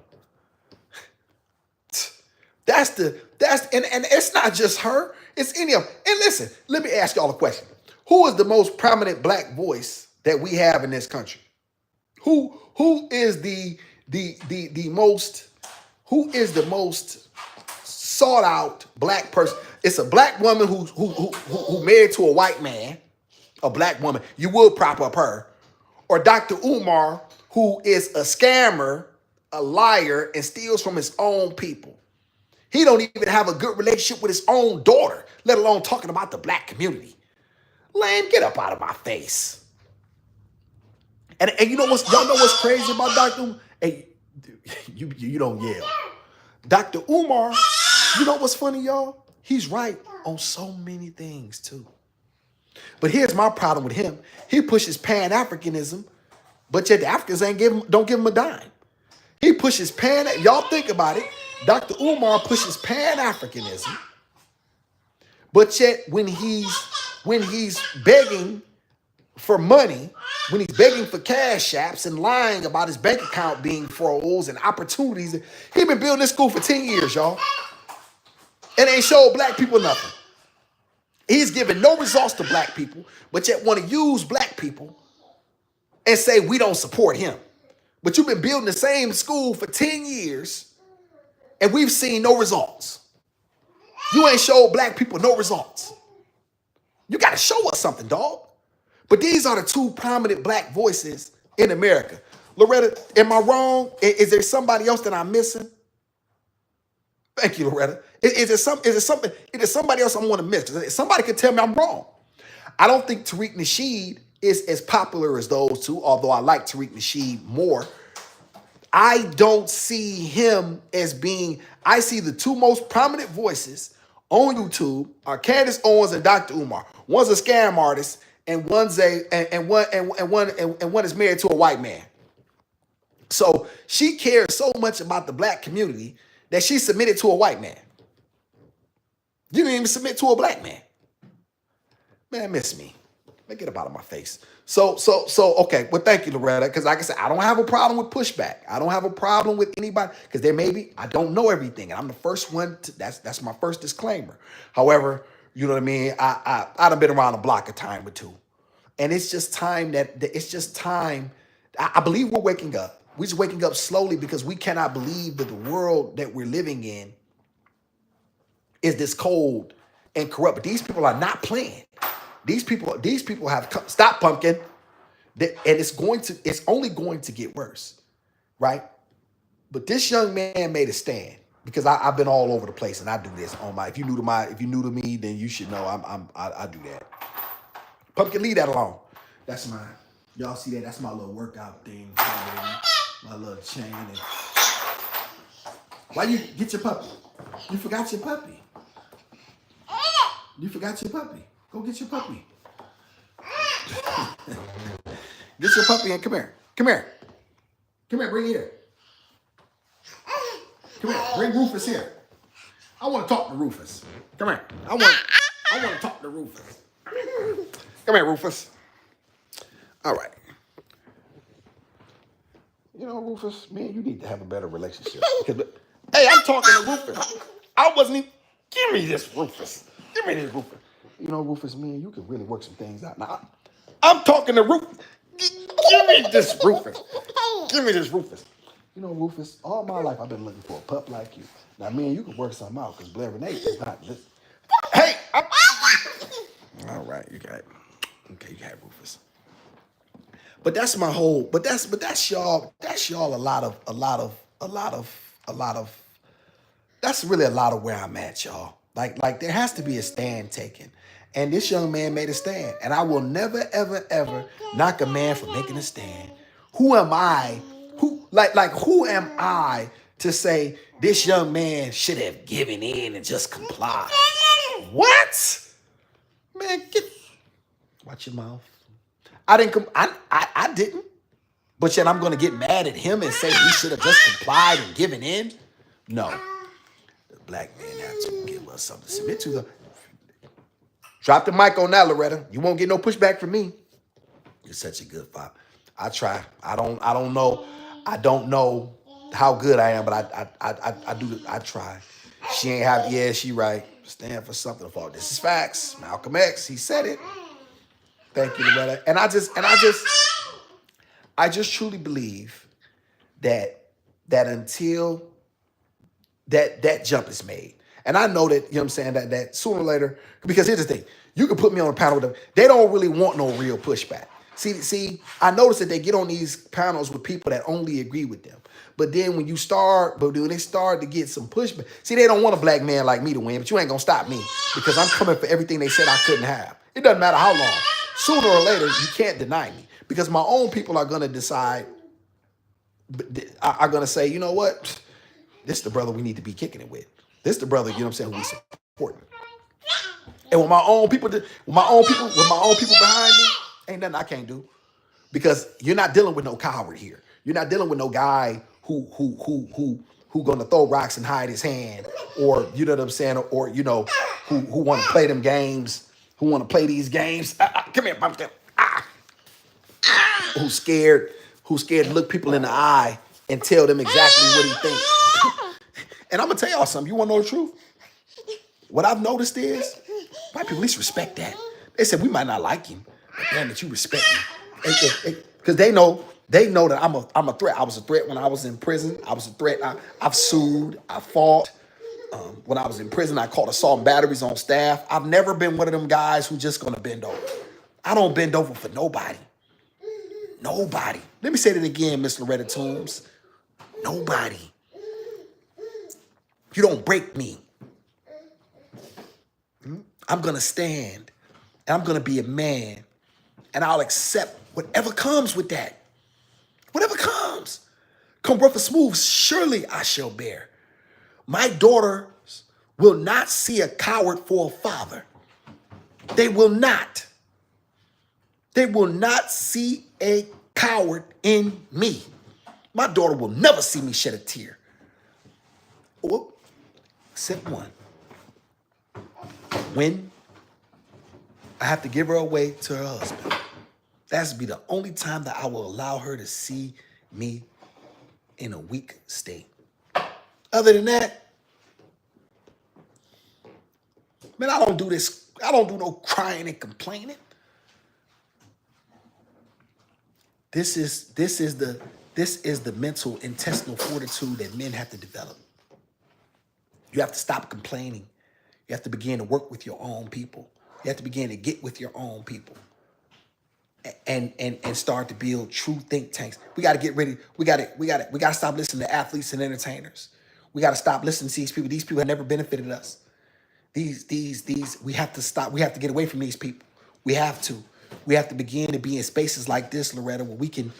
And it's not just her, it's any of them. And listen, let me ask y'all a question. Who is the most prominent black voice that we have in this country? Who is the most sought out black person. It's a black woman who married to a white man, a black woman. You would prop up her. Or Dr. Umar, who is a scammer, a liar, and steals from his own people. He don't even have a good relationship with his own daughter, let alone talking about the black community. Lame, get up out of my face. And you know what's, y'all know what's crazy about Dr. Umar? Hey, you don't yell. Dr. Umar, you know what's funny, y'all? He's right on so many things too. But here's my problem with him. He pushes Pan-Africanism, but yet the Africans don't give him a dime. He pushes y'all think about it. Dr. Umar pushes Pan-Africanism, but yet when he's begging for money, when he's begging for cash apps and lying about his bank account being froze and opportunities, he been building this school for 10 years, y'all. And ain't showed black people nothing. He's giving no results to black people, but yet want to use black people and say we don't support him. But you've been building the same school for 10 years and we've seen no results. You ain't showed black people no results. You got to show us something, dog. But these are the two prominent black voices in America. Loretta, am I wrong? Is there somebody else that I'm missing? Thank you, Loretta. Is there somebody else I want to miss? Somebody could tell me I'm wrong. I don't think Tariq Nasheed is as popular as those two, although I like Tariq Nasheed more. I don't see him as being, I see the two most prominent voices on YouTube are Candace Owens and Dr. Umar. One's a scam artist and one is married to a white man. So she cares so much about the black community that she submitted to a white man. You didn't even submit to a black man. Man, miss me. Man, get up out of my face. So, okay. Well, thank you, Loretta. Because like I said, I don't have a problem with pushback. I don't have a problem with anybody. Because there may be, I don't know everything. And I'm the first one to, that's my first disclaimer. However, you know what I mean? I done been around the block a time or two. And it's just time I believe we're waking up. We're just waking up slowly because we cannot believe that the world that we're living in is this cold and corrupt. But these people are not playing. These people have come, stop pumpkin. And it's only going to get worse, right? But this young man made a stand because I've been all over the place and I do this on my. If you're new to me, then you should know I do that. Pumpkin, leave that alone. That's mine. Y'all see that? That's my little workout thing. My little chain. And why you get your puppy? You forgot your puppy. You forgot your puppy. Go get your puppy. Get your puppy and come here. Come here. Come here, bring it here. Come here, bring Rufus here. I want to talk to Rufus. Come here. I want to talk to Rufus. Come here, Rufus. All right. You know, Rufus, man, you need to have a better relationship. Hey, I'm talking to Rufus. I wasn't even, give me this, Rufus. Give me this, Rufus. You know, Rufus, man, you can really work some things out. Now, I'm talking to Rufus. Give me this, Rufus. Give me this, Rufus. You know, Rufus, all my life I've been looking for a pup like you. Now, man, you can work something out because Blair Renee is not listening. Hey! All right, you got it. Okay, you got it, Rufus. But that's my whole. But that's y'all. That's y'all. A lot of. That's really a lot of where I'm at, y'all. Like there has to be a stand taken, and this young man made a stand, and I will never, ever, ever knock a man for making a stand. Who am I? Who am I to say this young man should have given in and just complied? What? Man, watch your mouth. I didn't. But yet I'm going to get mad at him and say he should have just complied and given in? No. The black man has to give us something to submit to. Drop the mic on that, Loretta. You won't get no pushback from me. You're such a good father. I try. I don't know. I don't know how good I am, but I do. I try. She ain't have. Yeah, she right. Stand for something. For this is facts. Malcolm X. He said it. Thank you, Loretta. And I just truly believe that until that jump is made, And I know that, you know what I'm saying, that sooner or later, because here's the thing, you can put me on a panel with them. They don't really want no real pushback. See, I notice that they get on these panels with people that only agree with them. But then when they start to get some pushback, see, they don't want a black man like me to win, but you ain't gonna stop me because I'm coming for everything they said I couldn't have. It doesn't matter how long. Sooner or later, you can't deny me because my own people are gonna decide, are gonna say, you know what? This is the brother we need to be kicking it with. This is the brother, you know what I'm saying, who we supporting. And with my own people behind me, ain't nothing I can't do. Because you're not dealing with no coward here. You're not dealing with no guy who gonna throw rocks and hide his hand, or you know what I'm saying, or you know, who want to play them games, who want to play these games. Come here, pumpkin. Who's scared to look people in the eye and tell them exactly what he thinks. And I'm gonna tell y'all something. You wanna know the truth? What I've noticed is white people at least respect that. They said we might not like him, but damn it, you respect him. Because they know that I'm a threat. I was a threat when I was in prison. I was a threat. I've sued. I fought. When I was in prison, I caught assault and batteries on staff. I've never been one of them guys who just gonna bend over. I don't bend over for nobody. Nobody. Let me say that again, Miss Loretta Toombs. Nobody. You don't break me. I'm gonna stand, and I'm gonna be a man, and I'll accept whatever comes with that. Whatever comes. Come rough or smooth, surely I shall bear. My daughters will not see a coward for a father. They will not. They will not see a coward in me. My daughter will never see me shed a tear. Oh, except one. When I have to give her away to her husband. That's be the only time that I will allow her to see me in a weak state. Other than that, man, I don't do this. I don't do no crying and complaining. This is the mental intestinal fortitude that men have to develop. You have to stop complaining. You have to begin to work with your own people. You have to begin to get with your own people. And start to build true think tanks. We got to get ready. We got to stop listening to athletes and entertainers. We got to stop listening to these people. These people have never benefited us. These we have to stop. We have to get away from these people. We have to begin to be in spaces like this, Loretta, where we can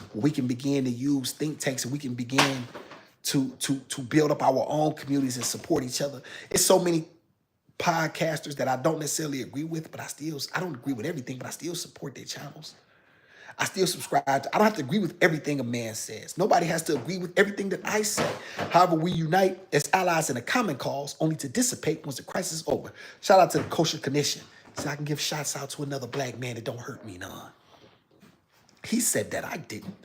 begin to use think tanks, and we can begin to build up our own communities and support each other. It's so many podcasters that I don't necessarily agree with, but I don't agree with everything, but I still support their channels. I still subscribe to, I don't have to agree with everything a man says. Nobody has to agree with everything that I say. However, we unite as allies in a common cause, only to dissipate once the crisis is over. Shout out to the kosher condition. So I can give shots out to another black man that don't hurt me none. He said that, I didn't.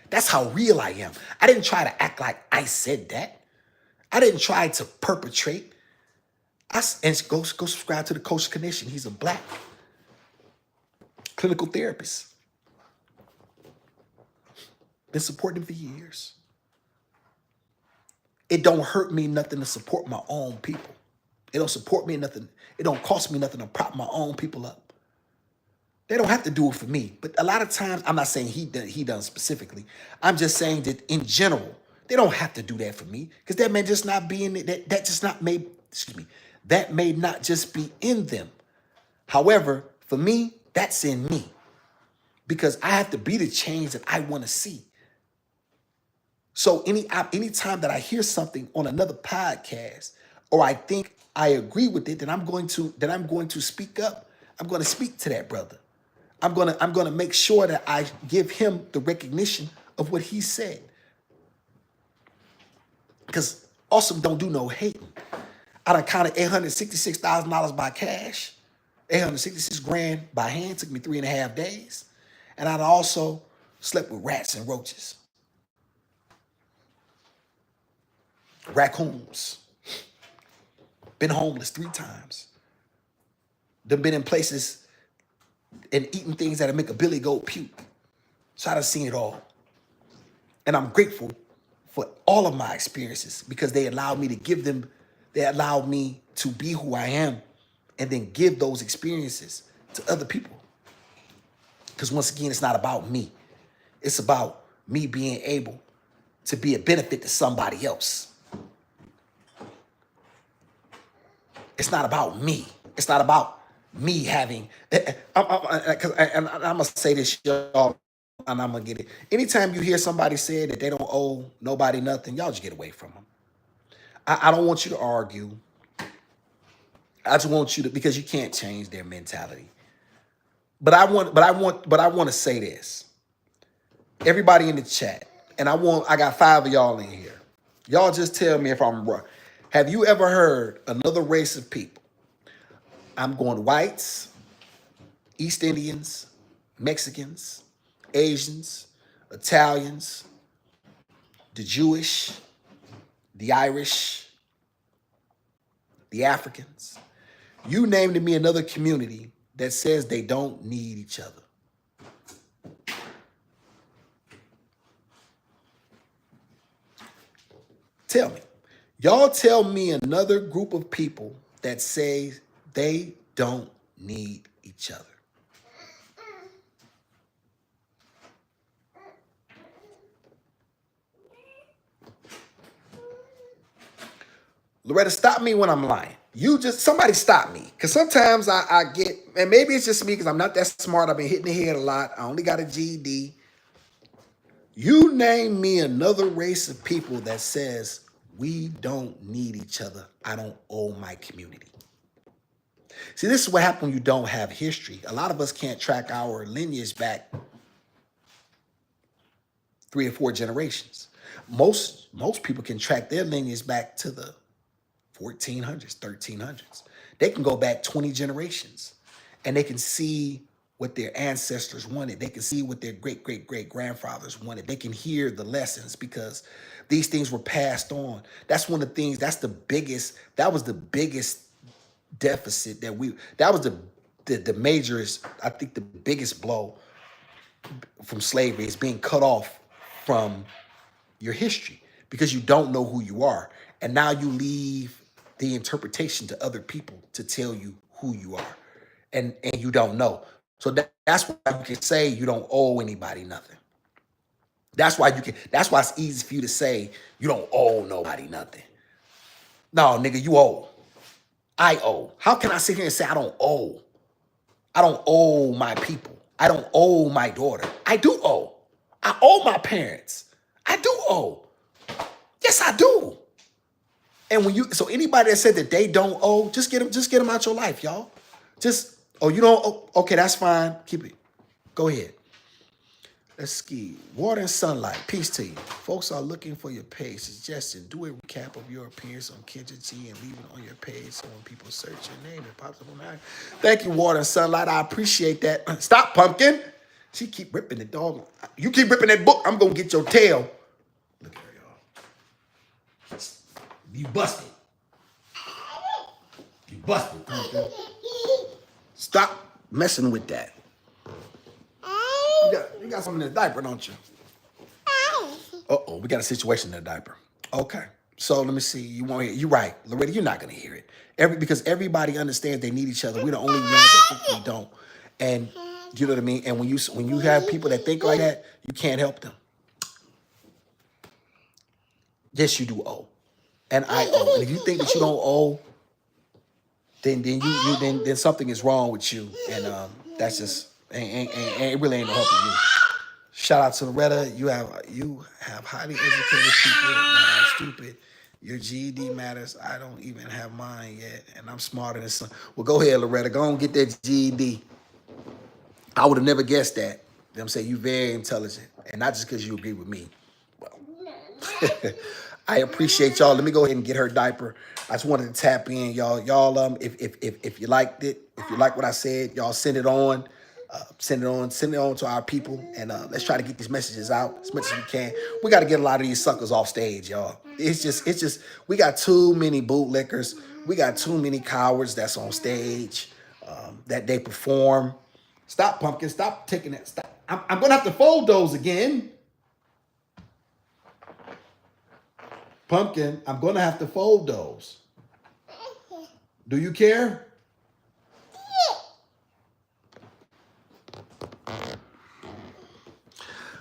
That's how real I am. I didn't try to act like I said that. I didn't try to perpetrate. And go subscribe to the kosher condition. He's a black clinical therapist. Been supporting him for years. It don't hurt me nothing to support my own people. It don't support me nothing. It don't cost me nothing to prop my own people up. They don't have to do it for me. But a lot of times, I'm not saying he done specifically. I'm just saying that in general, they don't have to do that for me. Because that may just not be in it. That may not just be in them. However, for me, that's in me. Because I have to be the change that I want to see. So anytime that I hear something on another podcast, or I think I agree with it, then I'm going to speak up. I'm going to speak to that brother. I'm going to make sure that I give him the recognition of what he said. Because Awesome don't do no hating. I done counted $866,000 by cash, $866,000 by hand. Took me 3.5 days, and I also slept with rats and roaches. Raccoons. Been homeless 3 times. Done been in places and eating things that'll make a billy goat puke. So I done seen it all. And I'm grateful for all of my experiences because they allowed me to give them They allowed me to be who I am and then give those experiences to other people. Because once again, it's not about me. It's about me being able to be a benefit to somebody else. It's not about me. It's not about me having, I'm going to say this, y'all, and I'm going to get it. Anytime you hear somebody say that they don't owe nobody nothing, y'all just get away from them. I don't want you to argue. I just want you to, because you can't change their mentality. But I want to say this. Everybody in the chat, and I got 5 of y'all in here. Y'all just tell me if I'm wrong. Have you ever heard another race of people? I'm going whites, East Indians, Mexicans, Asians, Italians, the Jewish, the Irish, the Africans. You name to me another community that says they don't need each other. Tell me. Y'all tell me another group of people that say they don't need each other. Loretta, stop me when I'm lying. Somebody stop me. Because sometimes I get, and maybe it's just me because I'm not that smart. I've been hitting the head a lot. I only got a GED. You name me another race of people that says we don't need each other. I don't owe my community. See, this is what happens when you don't have history. A lot of us can't track our lineage back 3 or 4 generations. Most people can track their lineage back to the 1400s, 1300s. They can go back 20 generations and they can see what their ancestors wanted. They can see what their great-great-great-grandfathers wanted. They can hear the lessons because these things were passed on. That's one of the things, that was the biggest deficit that was the majorest, I think the biggest blow from slavery is being cut off from your history because you don't know who you are. And now you leave the interpretation to other people to tell you who you are. And you don't know. So that's why you can say you don't owe anybody nothing. That's why it's easy for you to say you don't owe nobody nothing. No, nigga, you owe. I owe. How can I sit here and say I don't owe? I don't owe my people. I don't owe my daughter. I do owe. I owe my parents. I do owe. Yes, I do. And so anybody that said that they don't owe, just get them out your life, y'all. You don't owe? Okay, that's fine. Keep it. Go ahead. Let's ski. Water and sunlight. Peace to you. Folks are looking for your page. Suggestion. Do a recap of your appearance on Kendra G and leave it on your page so when people search your name, it pops up on there. Thank you, Water and Sunlight. I appreciate that. Stop, Pumpkin. She keep ripping the dog. You keep ripping that book, I'm going to get your tail. Look at her, y'all. You busted. You busted, Pumpkin. Stop messing with that. You got something in the diaper, don't you? Uh-oh, we got a situation in the diaper. Okay, so let me see. You won't hear. You're right, Loretta. You're not gonna hear it. Because everybody understands they need each other. We're the only ones that think we don't. And you know what I mean. And when you have people that think like that, you can't help them. Yes, you do owe, and I owe. And if you think that you don't owe, then something is wrong with you, and that's just it really ain't no helping you. Shout out to Loretta. You have highly educated people that are stupid. Your GED matters. I don't even have mine yet, and I'm smarter than some. Well, go ahead, Loretta. Go on, get that GED. I would have never guessed that. I'm saying you very intelligent, and not just because you agree with me. Well, I appreciate y'all. Let me go ahead and get her diaper. I just wanted to tap in, y'all. Y'all, if you liked it, if you like what I said, y'all send it on. Send it on to our people, and let's try to get these messages out as much as we can. We got to get a lot of these suckers off stage, y'all. It's just we got too many bootlickers. We got too many cowards that's on stage that they perform. Stop, Pumpkin. Stop taking that. Stop. I'm gonna have to fold those again. Pumpkin, I'm gonna have to fold those. Do you care?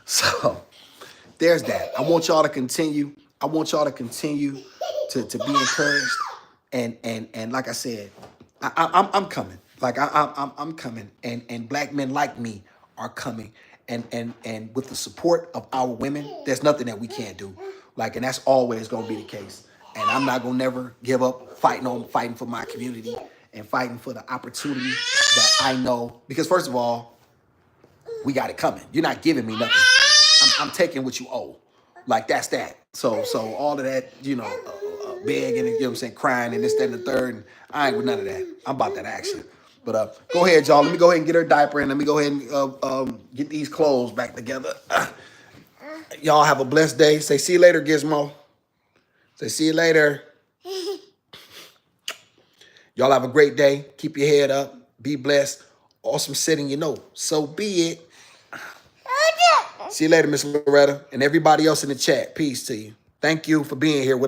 So there's that. I want y'all to continue. I want y'all to continue to be encouraged. And like I said, I'm coming. Like I'm coming. And black men like me are coming. And with the support of our women, there's nothing that we can't do. Like, and that's always gonna be the case. And I'm not gonna never give up fighting for my community and fighting for the opportunity that I know. Because first of all, we got it coming. You're not giving me nothing. I'm taking what you owe. Like, that's that. So all of that, begging and, you know what I'm saying, crying and this, that, and the third, and I ain't with none of that. I'm about that action. But go ahead, y'all. Let me go ahead and get her diaper and let me go ahead and get these clothes back together. Y'all have a blessed day. Say, see you later, Gizmo. Say, see you later. Y'all have a great day. Keep your head up. Be blessed. Awesome sitting, so be it. See you later, Miss Loretta, and everybody else in the chat. Peace to you. Thank you for being here with us.